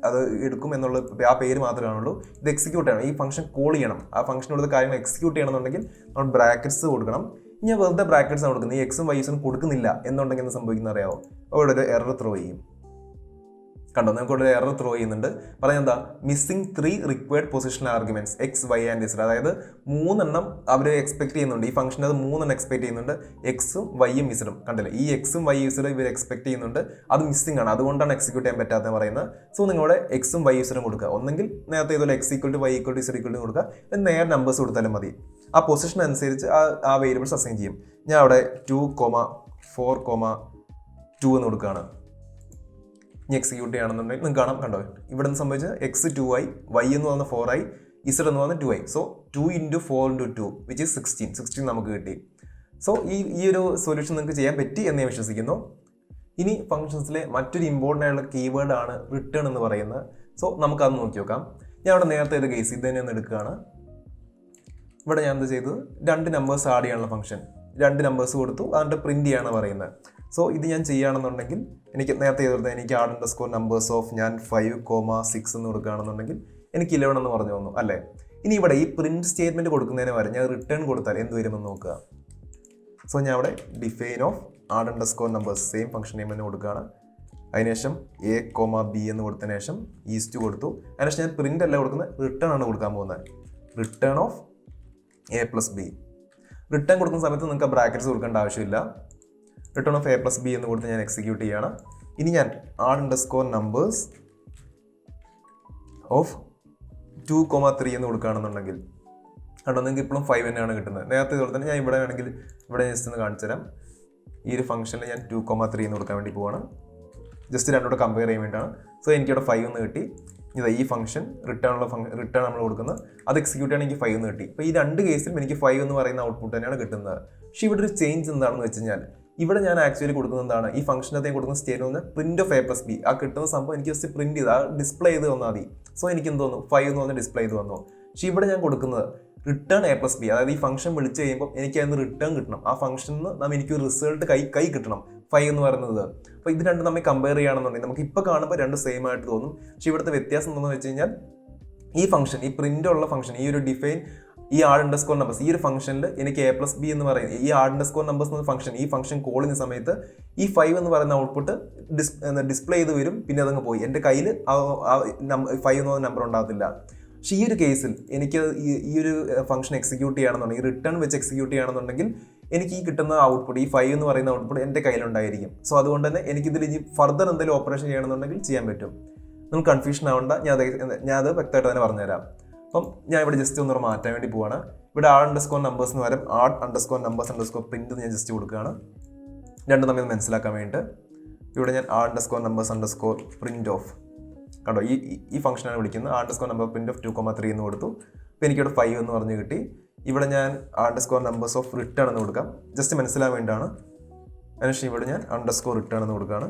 [SPEAKER 1] അത് എടുക്കും എന്നുള്ള ആ പേര് മാത്രമേ കാണുള്ളൂ. ഇത് എക്സിക്യൂട്ട് ചെയ്യണം. ഈ ഫംഗ്ഷൻ കോൾ ചെയ്യണം. ആ ഫംഗ്ഷനുള്ള കാര്യങ്ങൾ എക്സിക്യൂട്ട് ചെയ്യണമെന്നുണ്ടെങ്കിൽ നമ്മൾ ബ്രാക്കറ്റ്സ് കൊടുക്കണം. ഇനി വെറുതെ ബ്രാക്കറ്റ്സ് ആണ് കൊടുക്കുന്നത്. ഈ X-ഉം Y-ഉം കൊടുക്കുന്നില്ല എന്നുണ്ടെങ്കിൽ എന്ത് സംഭവിക്കുന്ന അറിയാമോ? അവിടെ ഒരു എറർ ത്രോ ചെയ്യും. കണ്ടോ? നമുക്ക് ഇവിടെ എറർ ത്രോ ചെയ്യുന്നുണ്ട്. പറയാൻ എന്താ? Missing 3 required positional arguments X, Y and Z. അതായത് 3 എണ്ണം അവർ എക്സ്പെക്ട് ചെയ്യുന്നുണ്ട്. ഈ ഫംഗ്ഷൻ അത് 3 എണ്ണം എക്സ്പെക്ട് ചെയ്യുന്നുണ്ട്. X-ഉം Y-ഉം Z-ഉം. കണ്ടല്ലേ? ഈ X-ഉം Y-ഉം Z ഇവർ എക്സ്പെക്ട് ചെയ്യുന്നുണ്ട്. അത് മിസ്സിംഗ് ആണ്. അതുകൊണ്ടാണ് എക്സിക്യൂട്ട് ചെയ്യാൻ പറ്റാത്തത് പറയുന്നത്. സോ നിങ്ങളുടെ X-ഉം Y-ഉം Z-ഉം കൊടുക്കുക. ഒന്നെങ്കിൽ നേരത്തെ ഇതുപോലെ X = Y = Z = കൊടുക്കുക. നേരെ നമ്പേഴ്സ് കൊടുത്താലും മതി. ആ പൊസിഷൻ അനുസരിച്ച് ആ വേരിയബിൾസ് അസൈൻ ചെയ്യും. ഞാൻ അവിടെ 2, 4, 2 എന്ന് കൊടുക്കുകയാണ്. ഇനി എക്സിക്യൂട്ട് ചെയ്യുകയാണെന്നുണ്ടെങ്കിൽ നിങ്ങൾക്ക് കാണാം. കണ്ടോ? ഇവിടെ നിന്ന് സംഭവിച്ചത് X 2i, Y എന്ന് പറഞ്ഞാൽ 4i, Z എന്ന് പറഞ്ഞാൽ 2i. സോ 2 × 4 × 2 which is 16 നമുക്ക് കിട്ടി. സോ ഈ ഒരു സൊല്യൂഷൻ നിങ്ങൾക്ക് ചെയ്യാൻ പറ്റി എന്ന് ഞാൻ വിശ്വസിക്കുന്നു. ഇനി ഫംഗ്ഷൻസിലെ മറ്റൊരു ഇമ്പോർട്ടൻ്റ് ആയിട്ടുള്ള കീവേഡ് ആണ് റിട്ടേൺ എന്ന് പറയുന്നത്. സോ നമുക്കത് നോക്കി നോക്കാം. ഞാൻ ഇവിടെ നേരത്തെ ഇത് കേസ് ഇത് തന്നെ ഒന്ന് എടുക്കുകയാണ്. ഇവിടെ ഞാൻ എന്ത് ചെയ്തത്? 2 നമ്പേഴ്സ് ആഡ് ചെയ്യാനുള്ള ഫംഗ്ഷൻ 2 നമ്പേഴ്സ് കൊടുത്തു. അതുകൊണ്ട് പ്രിന്റ് ചെയ്യാണ് പറയുന്നത്. സോ ഇത് ഞാൻ ചെയ്യുകയാണെന്നുണ്ടെങ്കിൽ എനിക്ക് നേരത്തെ ചെയ്തത് എനിക്ക് numbers of ഞാൻ 5,6 എന്ന് കൊടുക്കുകയാണെന്നുണ്ടെങ്കിൽ എനിക്ക് 11 എന്ന് പറഞ്ഞു തന്നു അല്ലേ. ഇനി ഇവിടെ ഈ പ്രിന്റ് സ്റ്റേറ്റ്മെന്റ് കൊടുക്കുന്നതിന് വരെ ഞാൻ റിട്ടേൺ കൊടുത്താൽ എന്ത് വരുമെന്ന് നോക്കുക. സോ ഞാൻ അവിടെ define of numbers same function name തന്നെ കൊടുക്കുകയാണ്. അതിനുശേഷം A,B എന്ന് കൊടുത്തതിന് ശേഷം ഈസ്റ്റ് കൊടുത്തു. അതിനുശേഷം ഞാൻ പ്രിന്റ് അല്ല കൊടുക്കുന്നത്, റിട്ടേൺ ആണ് കൊടുക്കാൻ പോകുന്നത്. Return of A+B. റിട്ടേൺ കൊടുക്കുന്ന സമയത്ത് നിങ്ങൾക്ക് ബ്രാക്കറ്റ്സ് കൊടുക്കേണ്ട ആവശ്യമില്ല. റിട്ടേൺ ഓഫ് A+B എന്ന് കൊടുത്ത് ഞാൻ എക്സിക്യൂട്ട് ചെയ്യണം. ഇനി ഞാൻ numbers ഓഫ് 2,3 എന്ന് കൊടുക്കുകയാണെന്നുണ്ടെങ്കിൽ കേട്ടോ നിങ്ങൾക്ക് ഇപ്പോഴും 5 തന്നെയാണ് കിട്ടുന്നത്. നേരത്തെ ഇതുപോലെ തന്നെ ഞാൻ ഇവിടെ വേണമെങ്കിൽ ഇവിടെ ജസ്റ്റ് ഒന്ന് കാണിച്ചു തരാം. ഈ ഒരു ഫംഗ്ഷനിൽ ഞാൻ 2,3 എന്ന് കൊടുക്കാൻ വേണ്ടി പോവാണ്. ജസ്റ്റ് രണ്ടോടെ കമ്പയർ ചെയ്യാൻ വേണ്ടിയിട്ടാണ്. സോ എനിക്കിവിടെ 5 എന്ന് കിട്ടി. ഇതാ ഈ ഫംഗ്ഷൻ റിട്ടേൺ നമ്മൾ കൊടുക്കുന്നത്, അത് എക്സിക്യൂട്ട് ചെയ്യണമെങ്കിൽ എനിക്ക് 5 എന്ന് കിട്ടി. അപ്പോൾ ഈ രണ്ട് കേസിലും എനിക്ക് 5 എന്ന് പറയുന്ന ഔട്ട്പുട്ട് തന്നെയാണ് കിട്ടുന്നത്. പക്ഷേ ഇവിടെ ഒരു ചേഞ്ച് എന്താണെന്ന് വെച്ച് കഴിഞ്ഞാൽ ഇവിടെ ഞാൻ ആക്ച്വലി കൊടുക്കുന്നത് എന്താണ്, ഈ ഫംഗ്ഷനകത്ത് കൊടുക്കുന്ന സ്റ്റേറ്റ്മെന്റ് പ്രിന്റ് ഓഫ് A+B. ആ കിട്ടുന്ന സംഭവം എനിക്ക് ജസ്റ്റ് പ്രിന്റ് ചെയ്ത് ആ ഡിസ്പ്ലേ ചെയ്ത് വന്നാൽ മതി. സോ എനിക്ക് എന്ത് തോന്നുന്നു 5 എന്ന് പറഞ്ഞ ഡിസ്പ്ലേ ചെയ്ത് വന്നു. പക്ഷേ ഇവിടെ ഞാൻ കൊടുക്കുന്നത് റിട്ടേൺ A+B, അതായത് ഈ ഫംഗ്ഷൻ വിളിച്ച് കഴിയുമ്പോൾ എനിക്ക് അതിന് റിട്ടേൺ കിട്ടണം. ആ ഫംഗ്ഷനിൽ നിന്ന് എനിക്ക് റിസൾട്ട് കൈ കിട്ടണം 5 എന്ന് പറയുന്നത്. അപ്പോൾ ഇത് രണ്ടും നമ്മൾ കമ്പയർ ചെയ്യുകയാണെന്നുണ്ടെങ്കിൽ നമുക്ക് ഇപ്പോൾ കാണുമ്പോൾ രണ്ട് സെയിം ആയിട്ട് തോന്നും. പക്ഷേ ഇവിടുത്തെ വ്യത്യാസം എന്താണെന്ന് വെച്ച് കഴിഞ്ഞാൽ ഈ ഫംഗ്ഷൻ, ഈ പ്രിന്റ് ഉള്ള ഫംഗ്ഷൻ, ഈ ഒരു ഡിഫൈൻ ഈ numbers ഈ ഒരു ഫംഗ്ഷനിൽ എനിക്ക് A+B എന്ന് പറയുന്നത് ഈ numbers എന്ന ഫംഗ്ഷൻ, ഈ ഫംഗ്ഷൻ കോൾ ചെയ്യുന്ന സമയത്ത് ഈ 5 എന്ന് പറയുന്ന ഔട്ട്പുട്ട് ഡിസ്പ്ലേ ചെയ്ത് വരും. പിന്നെ അതങ്ങ് പോയി, എൻ്റെ കയ്യിൽ 5 എന്ന് പറയുന്ന നമ്പർ ഉണ്ടാകത്തില്ല. പക്ഷേ ഈ ഒരു കേസിൽ എനിക്ക് ഈ ഒരു ഫംഗ്ഷൻ എക്സിക്യൂട്ട് ചെയ്യുകയാണെന്നുണ്ടെങ്കിൽ, റിട്ടേൺ വെച്ച് എക്സിക്യൂട്ട് ചെയ്യുകയാണെന്നുണ്ടെങ്കിൽ എനിക്ക് ഈ കിട്ടുന്ന ഔട്ട്പുട്ട്, ഈ 5 എന്ന് പറയുന്ന ഔട്ട്പുട്ട് എൻ്റെ കയ്യിലുണ്ടായിരിക്കും. സോ അതുകൊണ്ട് തന്നെ എനിക്കിതിൽ ഇനി ഫർദർ എന്തെങ്കിലും ഓപ്പറേഷൻ ചെയ്യണമെന്നുണ്ടെങ്കിൽ ചെയ്യാൻ പറ്റും. നമുക്ക് കൺഫ്യൂഷൻ ആവേണ്ട, ഞാനത് വ്യക്തമായിട്ട് തന്നെ പറഞ്ഞുതരാം. അപ്പം ഞാൻ ഇവിടെ ജസ്റ്റ് ഒന്നുകൂടെ മാറ്റാൻ വേണ്ടി പോവാണ്. ഇവിടെ numbers എന്ന് പകരം numbers_print ഞാൻ ജസ്റ്റ് കൊടുക്കുകയാണ്, രണ്ടും തമ്മിൽ മനസ്സിലാക്കാൻ വേണ്ടിയിട്ട്. ഇവിടെ ഞാൻ numbers_print of കണ്ടോ, ഈ ഫംഗ്ഷനാണ് വിളിക്കുന്നത്. number_print of 2,3 എന്ന് കൊടുത്തു. അപ്പോൾ എനിക്കിവിടെ 5 എന്ന് പറഞ്ഞ് കിട്ടി. ഇവിടെ ഞാൻ numbers of return എന്ന് കൊടുക്കാം, ജസ്റ്റ് മനസ്സിലാൻ വേണ്ടിയാണ്. അതിനുശേഷം ഇവിടെ ഞാൻ _return എന്ന് കൊടുക്കുകയാണ്.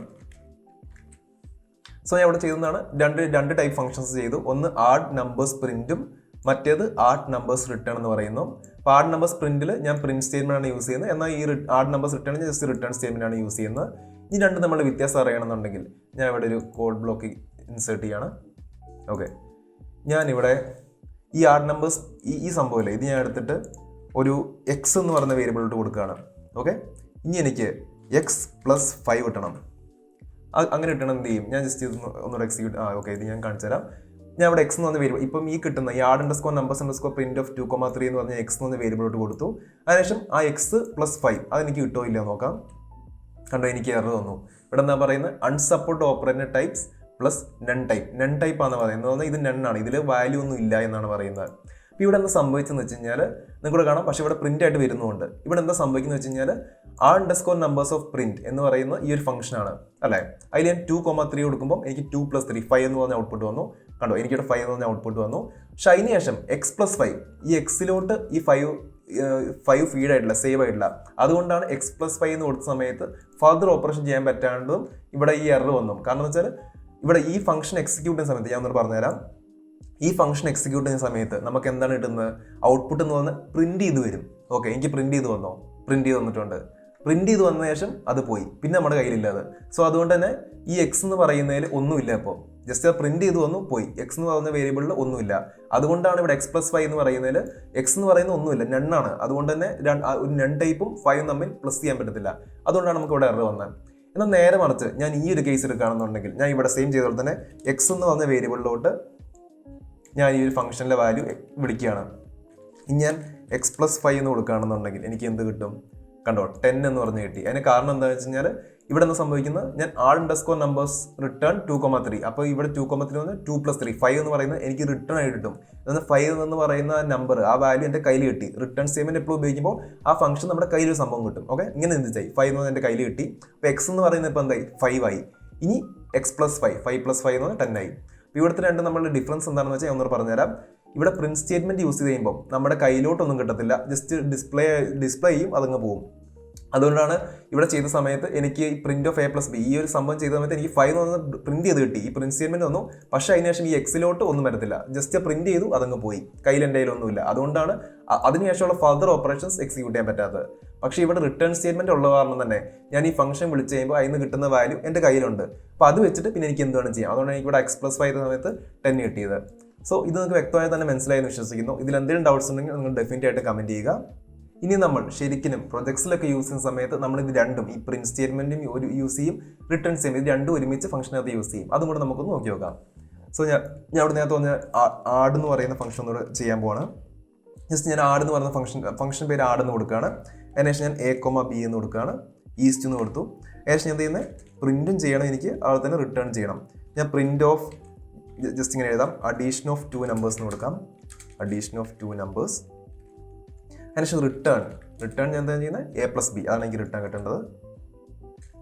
[SPEAKER 1] സോ ഞാൻ ഇവിടെ ചെയ്തതാണ് രണ്ട് ടൈപ്പ് ഫംഗ്ഷൻസ് ചെയ്തു. ഒന്ന് numbers പ്രിന്റും മറ്റേത് numbers return എന്ന് പറയുന്നു. അപ്പോൾ numbers പ്രിന്റിൽ ഞാൻ പ്രിന്റ് സ്റ്റേറ്റ്മെന്റ് ആണ് യൂസ് ചെയ്യുന്നത്, എന്നാൽ ഈ numbers return ഞാൻ ജസ്റ്റ് റിട്ടേൺ സ്റ്റേറ്റ്മെന്റ് ആണ് യൂസ് ചെയ്യുന്നത്. ഈ രണ്ട് തമ്മിലുള്ള വ്യത്യാസം അറിയണമെന്നുണ്ടെങ്കിൽ ഞാൻ ഇവിടെ ഒരു കോഡ് ബ്ലോക്ക് ഇൻസേർട്ട് ചെയ്യാണ്. ഓക്കെ, ഞാനിവിടെ ഈ numbers ഈ സംഭവമില്ല, ഇത് ഞാൻ എടുത്തിട്ട് ഒരു x എന്ന് പറയുന്ന വേരിയബിളിലോട്ട് കൊടുക്കുകയാണ്. ഓക്കെ, ഇനി എനിക്ക് x+5 കിട്ടണം. അങ്ങനെ കിട്ടണം എന്ത് ചെയ്യും, ഞാൻ ജസ്റ്റ് ഒന്നുകൂടെ എക്സിക്യൂട്ട് ഓക്കെ ഇത് ഞാൻ കാണിച്ചു തരാം. ഞാൻ ഇവിടെ x എന്ന് പറഞ്ഞ വേരിയബിൾ, ഇപ്പം ഈ കിട്ടുന്ന ഈ numbers_print of 2,3 എന്ന് പറഞ്ഞ x എന്ന് പറഞ്ഞ വേരിയബിളോട്ട് കൊടുത്തു. അതിനുശേഷം ആ x+5 അതെനിക്ക് കിട്ടുമോ ഇല്ല നോക്കാം. കണ്ടോ, എനിക്ക് എറർ തന്നു. ഇവിടെ എന്താ പറയുന്നത്, unsupported operator types plus none type ആണ് പറയുന്നത്. ഇത് നണ്ണാണ്, ഇതിൽ വാല്യൂ ഒന്നും ഇല്ല എന്നാണ് പറയുന്നത്. അപ്പോൾ ഇവിടെ എന്താ സംഭവിച്ചെന്ന് വെച്ച് കഴിഞ്ഞാൽ നിങ്ങൾക്ക് കാണാം, പക്ഷേ ഇവിടെ പ്രിന്റ് ആയിട്ട് വരുന്നുണ്ട്. ഇവിടെ എന്താ സംഭവിക്കുന്നത് വെച്ച് കഴിഞ്ഞാൽ numbers of print എന്ന് പറയുന്ന ഈ ഒരു ഫംഗ്ഷനാണ് അല്ലേ. അതിൽ ഞാൻ 2,3 കൊടുക്കുമ്പോൾ എനിക്ക് 2+3 5 എന്ന് പറഞ്ഞ ഔട്ട്പുട്ട് വന്നു. കണ്ടോ, എനിക്കിവിടെ 5 എന്ന് പറഞ്ഞ ഔട്ട്പുട്ട് വന്നു. പക്ഷേ അതിന് ശേഷം x+5 ഈ എക്സിലോട്ട് ഈ 5 ഫീഡ് ആയിട്ടില്ല, സേവ് ആയിട്ടില്ല. അതുകൊണ്ടാണ് x+5 എന്ന് കൊടുത്ത സമയത്ത് ഫർദർ ഓപ്പറേഷൻ ചെയ്യാൻ പറ്റാണ്ടതും ഇവിടെ ഈ എറർ വന്നു. കാരണം എന്ന് വെച്ചാൽ ഇവിടെ ഈ ഫംഗ്ഷൻ എക്സിക്യൂട്ട് ചെയ്യുന്ന സമയത്ത് ഞാൻ ഒന്നുകൂടെ പറഞ്ഞുതരാം. ഈ ഫംഗ്ഷൻ എക്സിക്യൂട്ട് ചെയ്യുന്ന സമയത്ത് നമുക്ക് എന്താണ് കിട്ടുന്നത്, ഔട്ട്പുട്ട് എന്ന് പറഞ്ഞാൽ പ്രിന്റ് ചെയ്ത് വരും. ഓക്കെ, എനിക്ക് പ്രിന്റ് ചെയ്ത് വന്നിട്ടുണ്ട്. പ്രിന്റ് ചെയ്ത് വന്ന ശേഷം അത് പോയി, പിന്നെ നമ്മുടെ കയ്യിലില്ലാതെ. സോ അതുകൊണ്ട് തന്നെ ഈ എക്സ് എന്ന് പറയുന്നതിൽ ഒന്നുമില്ല. അപ്പോൾ ജസ്റ്റ് പ്രിന്റ് ചെയ്ത് വന്നു പോയി, എക്സ് എന്ന് പറയുന്ന വേരിയബിളിൽ ഒന്നുമില്ല. അതുകൊണ്ടാണ് ഇവിടെ x+5 എന്ന് പറയുന്നതിൽ എക്സ് എന്ന് പറയുന്ന ഒന്നുമില്ല, നണ്ണാണ്. അതുകൊണ്ട് തന്നെ ഒരു നൺ ടൈപ്പും 5 തമ്മിൽ പ്ലസ് ചെയ്യാൻ പറ്റത്തില്ല. അതുകൊണ്ടാണ് നമുക്ക് ഇവിടെ എറർ വന്നത്. എന്നാൽ നേരെ മറിച്ച് ഞാൻ ഈ ഒരു കേസ് എടുക്കുകയാണെന്നുണ്ടെങ്കിൽ ഞാൻ ഇവിടെ സെയിം ചെയ്ത പോലെ തന്നെ എക്സ് എന്ന് പറഞ്ഞ വേരിയബിളിലോട്ട് ഞാൻ ഈ ഒരു ഫംഗ്ഷനിലെ വാല്യൂ വിളിക്കുകയാണ്. ഇനി ഞാൻ x+5 എന്ന് കൊടുക്കുകയാണെന്നുണ്ടെങ്കിൽ എനിക്ക് എന്ത് കിട്ടും, കണ്ടോ 10 എന്ന് പറഞ്ഞ് കിട്ടി. അതിന് കാരണം എന്താണെന്ന് വെച്ച് കഴിഞ്ഞാൽ ഇവിടെ എന്താ സംഭവിക്കുന്നത്, ഞാൻ numbers return 2,3. അപ്പോൾ ഇവിടെ 2,3 വന്ന് 2+3 5 എന്ന് പറയുന്നത് എനിക്ക് റിട്ടേൺ ആയിട്ട് കിട്ടും. എന്നാൽ 5 എന്ന് പറയുന്ന നമ്പർ ആ വാല്യൂ എൻ്റെ കയ്യിൽ കിട്ടി. റിട്ടേൺ സ്റ്റേറ്റ്മെന്റ് എപ്പോഴും ഉപയോഗിക്കുമ്പോൾ ആ ഫംഗ്ഷൻ നമ്മുടെ കയ്യിൽ ഒരു സംഭവം കിട്ടും. ഓക്കെ, ഇങ്ങനെ എന്ത് ചെയ്യും, 5 എന്ന് എൻ്റെ കയ്യിൽ കിട്ടി. അപ്പോൾ x എന്ന് പറയുന്നത് ഇപ്പോൾ എന്തായി 5 ആയി. ഇനി x+5 5+5 എന്ന് പറഞ്ഞാൽ 10 ആയി. അപ്പോൾ ഇവിടുത്തെ രണ്ട് നമ്മളുടെ ഡിഫറൻസ് എന്താണെന്ന് വെച്ചാൽ ഞാൻ ഒന്നുകൂടെ പറഞ്ഞുതരാം. ഇവിടെ പ്രിന്റ് സ്റ്റേറ്റ്മെന്റ് യൂസ് ചെയ്യുമ്പോൾ നമ്മുടെ കയ്യിലോട്ടൊന്നും കിട്ടത്തില്ല, ജസ്റ്റ് ഡിസ്പ്ലേ ചെയ്യും, അതങ്ങ് പോകും. അതുകൊണ്ടാണ് ഇവിടെ ചെയ്ത സമയത്ത് എനിക്ക് ഈ പ്രിന്റ് ഓഫ് A+B ഈ ഒരു സംഭവം ചെയ്ത സമയത്ത് എനിക്ക് 5 എന്ന് പറഞ്ഞ പ്രിന്റ് ചെയ്ത് കിട്ടി. ഈ പ്രിന്റ് സ്റ്റേറ്റ്മെന്റ് വന്നു. പക്ഷേ അതിനുശേഷം ഈ എക്സിലോട്ട് ഒന്നും വരത്തില്ല. ജസ്റ്റ് പ്രിന്റ് ചെയ്തു, അതങ്ങ് പോയി. കയ്യിൽ എൻ്റെ കയ്യിലൊന്നുമില്ല. അതുകൊണ്ടാണ് അതിനുശേഷമുള്ള ഫർദർ ഓപ്പറേഷൻസ് എക്സിക്യൂട്ട് ചെയ്യാൻ പറ്റാത്തത്. പക്ഷേ ഇവിടെ റിട്ടേൺ സ്റ്റേറ്റ്മെന്റ് ഉള്ള കാരണം തന്നെ ഞാൻ ഈ ഫംഗ്ഷൻ വിളിച്ച് കഴിയുമ്പോൾ അതിന് കിട്ടുന്ന വാല്യൂ എൻ്റെ കയ്യിലുണ്ട്. അപ്പോൾ അത് വെച്ചിട്ട് പിന്നെ എനിക്ക് എന്ത് വേണം ചെയ്യാം. അതുകൊണ്ടാണ് എനിക്ക് ഇവിടെ X+5 സമയത്ത് 10 കിട്ടിയത്. സോ ഇത് നിങ്ങൾക്ക് വ്യക്തമായി തന്നെ മനസ്സിലായെന്ന് വിശ്വസിക്കുന്നു. ഇതിൽ എന്തെങ്കിലും ഡൗട്ട്സ് ഉണ്ടെങ്കിൽ നിങ്ങൾ ഡെഫിനറ്റ് ആയിട്ട് കമന്റ് ചെയ്യുക. ഇനി നമ്മൾ ശരിക്കും പ്രൊജക്ട്സിലൊക്കെ യൂസ് ചെയ്യുന്ന സമയത്ത് നമ്മൾ ഇത് രണ്ടും, ഈ പ്രിന്റ് സ്റ്റേറ്റ്മെന്റും യൂസ് ചെയ്യും, റിട്ടേൺ സ്റ്റേറ്റ്മെന്റ്, ഇത് രണ്ടും ഒരുമിച്ച് ഫംഗ്ഷനകത്ത് യൂസ് ചെയ്യും. അതും കൂടെ നമുക്കൊന്ന് നോക്കി നോക്കാം. സോ ഞാൻ അവിടെ നേരത്തെ പറഞ്ഞ ആഡ് എന്ന് പറയുന്ന ഫംഗ്ഷൻ ഒന്നുകൂടെ ചെയ്യാൻ പോവാണ്. ജസ്റ്റ് ഞാൻ ആഡ് എന്ന് പറയുന്ന ഫംഗ്ഷൻ പേര് ആഡ് എന്ന് കൊടുക്കുകയാണ്. അതിനുശേഷം ഞാൻ A,B എന്ന് കൊടുക്കുകയാണ്. ഈസ്റ്റ് എന്ന് കൊടുത്തു. ഏകദേശം ഞാൻ ചെയ്യുന്നത് പ്രിന്റും ചെയ്യണം, എനിക്ക് അതുപോലെ തന്നെ റിട്ടേൺ ചെയ്യണം. ഞാൻ പ്രിന്റ് ഓഫ് ജസ്റ്റ് ഇങ്ങനെ എഴുതാം, അഡീഷൻ ഓഫ് 2 നമ്പേഴ്സ് എന്ന് കൊടുക്കാം. Addition of 2 numbers. അതിനുശേഷം റിട്ടേൺ ഞാൻ എന്താ ചെയ്യുന്നത്, A+B, അതാണ് എനിക്ക് റിട്ടേൺ കിട്ടേണ്ടത്.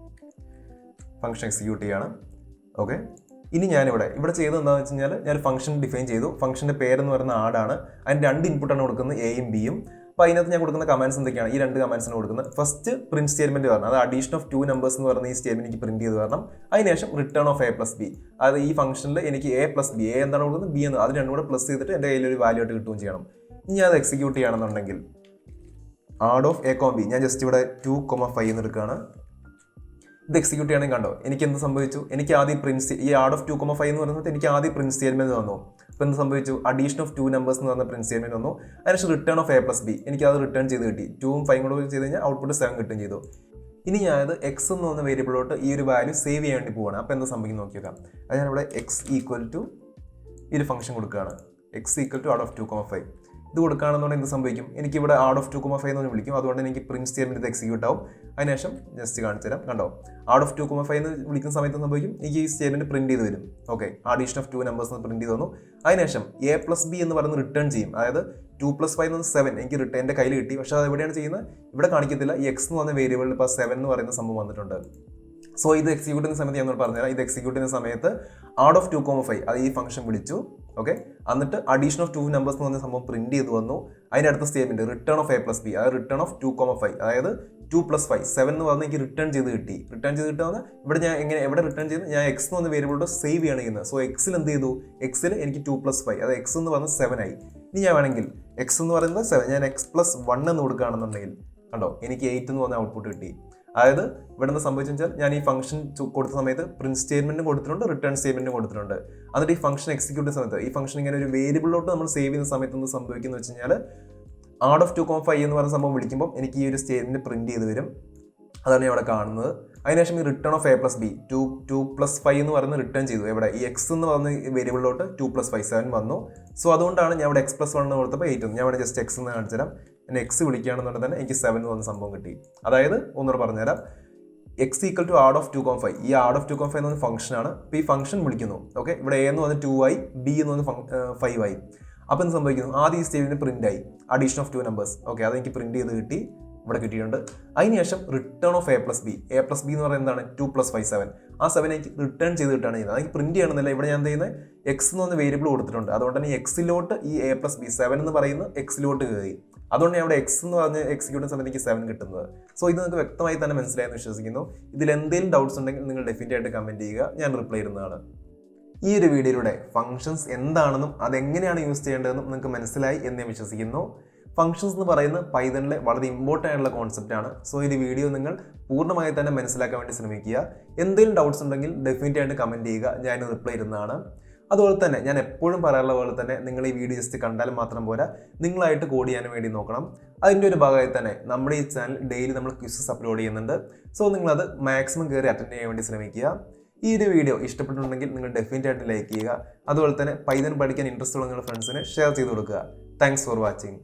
[SPEAKER 1] ഫംഗ്ഷൻ എക്സിക്യൂട്ട് ചെയ്യണം. ഓക്കെ, ഇനി ഞാനിവിടെ ചെയ്തത് എന്താണെന്ന് വെച്ച് കഴിഞ്ഞാൽ ഞാൻ ഫംഗ്ഷൻ ഡിഫൈൻ ചെയ്തു. ഫംഗ്ഷൻ്റെ പേരെന്ന് പറയുന്ന ആഡാണ്. അതിന് 2 ഇൻപുട്ടാണ് കൊടുക്കുന്നത്, Aയും Bയും. അപ്പോൾ അതിനകത്ത് ഞാൻ കൊടുക്കുന്ന കമാൻഡ്സ് എന്തൊക്കെയാണ്, ഈ 2 കമാൻഡ്സാണ് കൊടുക്കുന്നത്. ഫസ്റ്റ് പ്രിന്റ് സ്റ്റേറ്റ്മെന്റ് പറഞ്ഞു, അത് അഡീഷൻ ഓഫ് 2 നമ്പേഴ്സ് എന്ന് പറയുന്ന ഈ സ്റ്റേറ്റ്മെന്റ് എനിക്ക് പ്രിന്റ് ചെയ്ത് തരണം. അതിനുശേഷം റിട്ടേൺ ഓഫ് A+B, അത് ഈ ഫംഗ്ഷനിൽ എനിക്ക് A+B, A എന്താണ് കൊടുക്കുന്നത്, B എന്ന്, അത് രണ്ടും കൂടെ പ്ലസ് ചെയ്തിട്ട് എൻ്റെ കയ്യിൽ ഒരു വാല്യൂ ആയിട്ട് കിട്ടുകയും ചെയ്യണം. ഇനി അത് എക്സിക്യൂട്ട് ചെയ്യണമെന്നുണ്ടെങ്കിൽ ആഡ് ഓഫ് A,B, ഞാൻ ജസ്റ്റ് ഇവിടെ 2,5 എന്ന് എടുക്കുകയാണ്. ഇത് എക്സിക്യൂട്ട് ചെയ്യണമെങ്കിൽ കണ്ടോ എനിക്ക് എന്ത് സംഭവിച്ചു, എനിക്ക് ആദ്യം ഈ ആഡ് ഓഫ് 2,5 എന്ന് പറയുന്നത് എനിക്ക് ആദ്യം പ്രിന്റ് സ്റ്റേറ്റ്മെന്റ് വന്നു. അപ്പോൾ എന്ത് സംഭവിച്ചു, അഡീഷൻ ഓഫ് 2 നമ്പേഴ്സ് എന്ന് പറഞ്ഞ പ്രിന്റ് സ്റ്റേറ്റ്മെന്റ് വന്നു. അതിനുശേഷം റിട്ടേൺ ഓഫ് A+B, എനിക്ക് അത് റിട്ടേൺ ചെയ്ത് കിട്ടി. 2ഉം 5ഉം കൂടെ ചെയ്ത് കഴിഞ്ഞാൽ ഔട്ട്പുട്ട് 7 കിട്ടുകയും ചെയ്തു. ഇനി ഞാനത് X എന്ന് പറഞ്ഞ വേരിയബിളോട്ട് ഈ ഒരു വാല്യൂ സേവ് ചെയ്യാൻ വേണ്ടി പോവാണ്. അപ്പോൾ എന്താ സംഭവിക്കും നോക്കിയേക്കാം. അത് ഞാനിവിടെ X ഈക്വൽ ടു ഈ ഒരു ഫംഗ്ഷൻ കൊടുക്കുകയാണ്. X equal to add of 2,5 ഇത് കൊടുക്കുകയാണെന്നുണ്ടെങ്കിൽ എന്ത് സംഭവിക്കും, എനിക്കിവിടെ ആഡ് ഓഫ് 2,5 എന്ന് വിളിക്കും. അതുകൊണ്ട് എനിക്ക് പ്രിന്റ് സ്റ്റേറ്റ്മെന്റ് ഇത് എക്സിക്യൂട്ട് ആവും. അതിനുശേഷം ജസ്റ്റ് കാണിച്ചു തരാം. കണ്ടോ, ആഡ് ഓഫ് 2,5 എന്ന് വിളിക്കുന്ന സമയത്ത് സംഭവിക്കും, എനിക്ക് ഈ സ്റ്റേറ്റ്മെന്റ് പ്രിന്റ് ചെയ്ത് വരും. ഓക്കെ, അഡീഷൻ ഓഫ് 2 നമ്പേഴ്സ് എന്ന് പ്രിന്റ് ചെയ്ത് വന്നു. അതിനുശേഷം A+B എന്ന് പറയുന്നത് റിട്ടേൺ ചെയ്യും. അതായത് 2+5 എന്ന് 7 എനിക്ക് റിട്ടേൺ എൻ്റെ കയ്യിൽ കിട്ടി. പക്ഷേ അത് എവിടെയാണ് ചെയ്യുന്നത്, ഇവിടെ കാണിക്കത്തില്ല. ഈ X എന്ന് പറഞ്ഞ വേരിയബിളിൽ ഇപ്പോൾ 7 എന്ന് പറയുന്ന സംഭവം വന്നിട്ടുണ്ട്. സോ ഇത് എക്സിക്യൂട്ട് ചെയ്യുന്ന സമയത്ത് ഞാൻ പറഞ്ഞുതരാം. ഇത് എക്സിക്യൂട്ട് ചെയ്യുന്ന സമയത്ത് ആഡ് ഓഫ് 2,5 അത് ഈ ഫംഗ്ഷൻ വിളിച്ചു. ഓക്കെ, എന്നിട്ട് അഡീഷൻ ഓഫ് 2 നമ്പേഴ്സ് എന്ന് പറഞ്ഞ സംഭവം പ്രിന്റ് ചെയ്ത് വന്നു. അതിൻ്റെ അടുത്ത സ്റ്റേറ്റ്മെന്റ് റിട്ടേൺ ഓഫ് A+B, അതായത് റിട്ടേൺ ഓഫ് 2,5, അതായത് 2+5 7 എന്ന് പറഞ്ഞാൽ എനിക്ക് റിട്ടേൺ ചെയ്ത് കിട്ടി. റിട്ടേൺ ചെയ്ത് കിട്ടുന്ന ഇവിടെ ഞാൻ എവിടെ റിട്ടേൺ ചെയ്ത് ഞാൻ X എന്ന് പറഞ്ഞ വേരിയബിളോട് സേവ് ചെയ്യാണ് ചെയ്യുന്നത്. സോ Xൽ എന്ത് ചെയ്തു, Xൽ എനിക്ക് 2+5, അതായത് X എന്ന് പറഞ്ഞാൽ 7 ആയി. ഇനി ഞാൻ വേണമെങ്കിൽ X എന്ന് പറയുന്നത് 7, ഞാൻ X+1 എന്ന് കൊടുക്കുകയാണെന്നുണ്ടെങ്കിൽ കണ്ടോ എനിക്ക് 8 എന്ന് പറഞ്ഞ ഔട്ട്പുട്ട് കിട്ടി. അതായത് ഇവിടെ നിന്ന് സംഭവിച്ചു വെച്ചാൽ ഞാൻ ഈ ഫംഗ്ഷൻ കൊടുത്ത സമയത്ത് പ്രിന്റ് സ്റ്റേറ്റ്മെന്റും കൊടുത്തിട്ടുണ്ട്, റിട്ടേൺ സ്റ്റേറ്റ്മെന്റും കൊടുത്തിട്ടുണ്ട്. എന്നിട്ട് ഈ ഫംഗ്ഷൻ എക്സിക്യൂട്ട് ചെയ്യുന്ന സമയത്ത് ഈ ഫംഗ്ഷൻ ഇങ്ങനെ ഒരു വേരിയബിളിലോട്ട് നമ്മൾ സേവ് ചെയ്യുന്ന സമയത്ത് എന്ത് സംഭവിക്കുന്നത് വെച്ച് കഴിഞ്ഞാൽ ആഡ് ഓഫ് 2,5 എന്ന് പറയുന്ന സംഭവം വിളിക്കുമ്പോൾ എനിക്ക് ഈ ഒരു സ്റ്റേറ്റ്മെന്റ് പ്രിന്റ് ചെയ്ത് വരും. അതാണ് ഞാൻ ഇവിടെ കാണുന്നത്. അതിനുശേഷം ഈ റിട്ടേൺ ഓഫ് A+B 2+5 എന്ന് പറയുന്നത് റിട്ടേൺ ചെയ്തു. എവിടെ ഈ X എന്ന് പറയുന്ന വേരിയബിളിലോട്ട് 2+5 7 വന്നു. സോ അതുകൊണ്ടാണ് ഞാൻ ഇവിടെ X+1 എന്ന് കൊടുത്തപ്പോൾ 8 ഞാൻ ഇവിടെ ജസ്റ്റ് X എന്ന് കാണിച്ചു തരാം. ഞാൻ X വിളിക്കുകയാണെന്നുണ്ടെങ്കിൽ തന്നെ എനിക്ക് 7 എന്ന് പറഞ്ഞ സംഭവം കിട്ടി. അതായത് ഒന്നുകൂടെ പറഞ്ഞുതരാം, X equal to add of 2,5, ഈ ആഡ് ഓഫ് 2,5 എന്ന് പറഞ്ഞ ഫംഗ്ഷനാണ്. ഇപ്പോൾ ഈ ഫംഗ്ഷൻ വിളിക്കുന്നു. ഓക്കെ, ഇവിടെ A എന്ന് പറഞ്ഞ 2 ആയി, B എന്ന് പറഞ്ഞ 5 ആയി. അപ്പോൾ എന്ത് സംഭവിക്കുന്നു, ആദ്യം ഈ സ്റ്റേറ്റ്മെന്റ് പ്രിന്റ് ആയി അഡീഷൻ ഓഫ് 2 നമ്പേഴ്സ്. ഓക്കെ, അതെനിക്ക് പ്രിന്റ് ചെയ്ത് കിട്ടി, ഇവിടെ കിട്ടിയിട്ടുണ്ട്. അതിനുശേഷം റിട്ടേൺ ഓഫ് A+B എന്ന് പറയുന്നത് എന്താണ്, 2+5 7, ആ 7 എനിക്ക് റിട്ടേൺ ചെയ്ത് കിട്ടുകയാണ് ചെയ്യുന്നത്. എനിക്ക് പ്രിന്റ് ചെയ്യണമെന്നില്ല. ഇവിടെ ഞാൻ എന്ത് ചെയ്യുന്നത്, X എന്ന് പറഞ്ഞ വേരിയബിൾ കൊടുത്തിട്ടുണ്ട്. അതുകൊണ്ട് തന്നെ Xലോട്ട് ഈ A+B 7 എന്ന് പറയുന്നത് Xലോട്ട് കയറി. അതുകൊണ്ട് ഞാൻ ഇവിടെ X എന്ന് പറഞ്ഞ് എക്സിക്യൂട്ട് ചെയ്യുന്ന സമയത്ത് എനിക്ക് 7 കിട്ടുന്നത്. സോ ഇത് നിങ്ങൾക്ക് വ്യക്തമായി തന്നെ മനസ്സിലായെന്ന് വിശ്വസിക്കുന്നു. ഇതിൽ എന്തെങ്കിലും ഡൗട്ട്സ് ഉണ്ടെങ്കിൽ നിങ്ങൾ ഡെഫിനറ്റ് ആയിട്ട് കമന്റ് ചെയ്യുക, ഞാൻ റിപ്ലൈ ചെയ്യുന്നതാണ്. ഈ ഒരു വീഡിയോയിലൂടെ ഫംഗ്ഷൻസ് എന്താണെന്നും അതെങ്ങനെയാണ് യൂസ് ചെയ്യേണ്ടതെന്നും നിങ്ങൾക്ക് മനസ്സിലായി എന്ന് ഞാൻ വിശ്വസിക്കുന്നു. ഫംഗ്ഷൻസ് എന്ന് പറയുന്നത് പൈത്തണിലെ വളരെ ഇമ്പോർട്ടൻ്റ് ആയിട്ടുള്ള കോൺസെപ്റ്റാണ്. സോ ഈ വീഡിയോ നിങ്ങൾ പൂർണ്ണമായി തന്നെ മനസ്സിലാക്കാൻ വേണ്ടി ശ്രമിക്കുക. എന്തെങ്കിലും ഡൗട്ട്സ് ഉണ്ടെങ്കിൽ ഡെഫിനറ്റ് ആയിട്ട് കമന്റ് ചെയ്യുക, ഞാൻ റിപ്ലൈ ചെയ്യുന്നതാണ്. അതുപോലെ തന്നെ ഞാൻ എപ്പോഴും പറയാറുള്ള പോലെ തന്നെ നിങ്ങൾ ഈ വീഡിയോ ജസ്റ്റ് കണ്ടാൽ മാത്രം പോരാ, നിങ്ങളായിട്ട് കോഡ് ചെയ്യാൻ വേണ്ടി നോക്കണം. അതിൻ്റെ ഒരു ഭാഗമായി തന്നെ നമ്മുടെ ഈ ചാനൽ ഡെയിലി നമ്മൾ ക്വിസസ് അപ്ലോഡ് ചെയ്യുന്നുണ്ട്. സോ നിങ്ങളത് മാക്സിമം കയറി അറ്റൻഡ് ചെയ്യാൻ വേണ്ടി ശ്രമിക്കുക. ഈ ഒരു വീഡിയോ ഇഷ്ടപ്പെട്ടിട്ടുണ്ടെങ്കിൽ നിങ്ങൾ ഡെഫിനറ്റ് ആയിട്ട് ലൈക്ക് ചെയ്യുക. അതുപോലെ തന്നെ പൈത്തൺ പഠിക്കാൻ ഇൻട്രസ്റ്റ് ഉള്ള നിങ്ങളുടെ ഫ്രണ്ട്സിന് ഷെയർ ചെയ്ത് കൊടുക്കുക. Thanks for watching.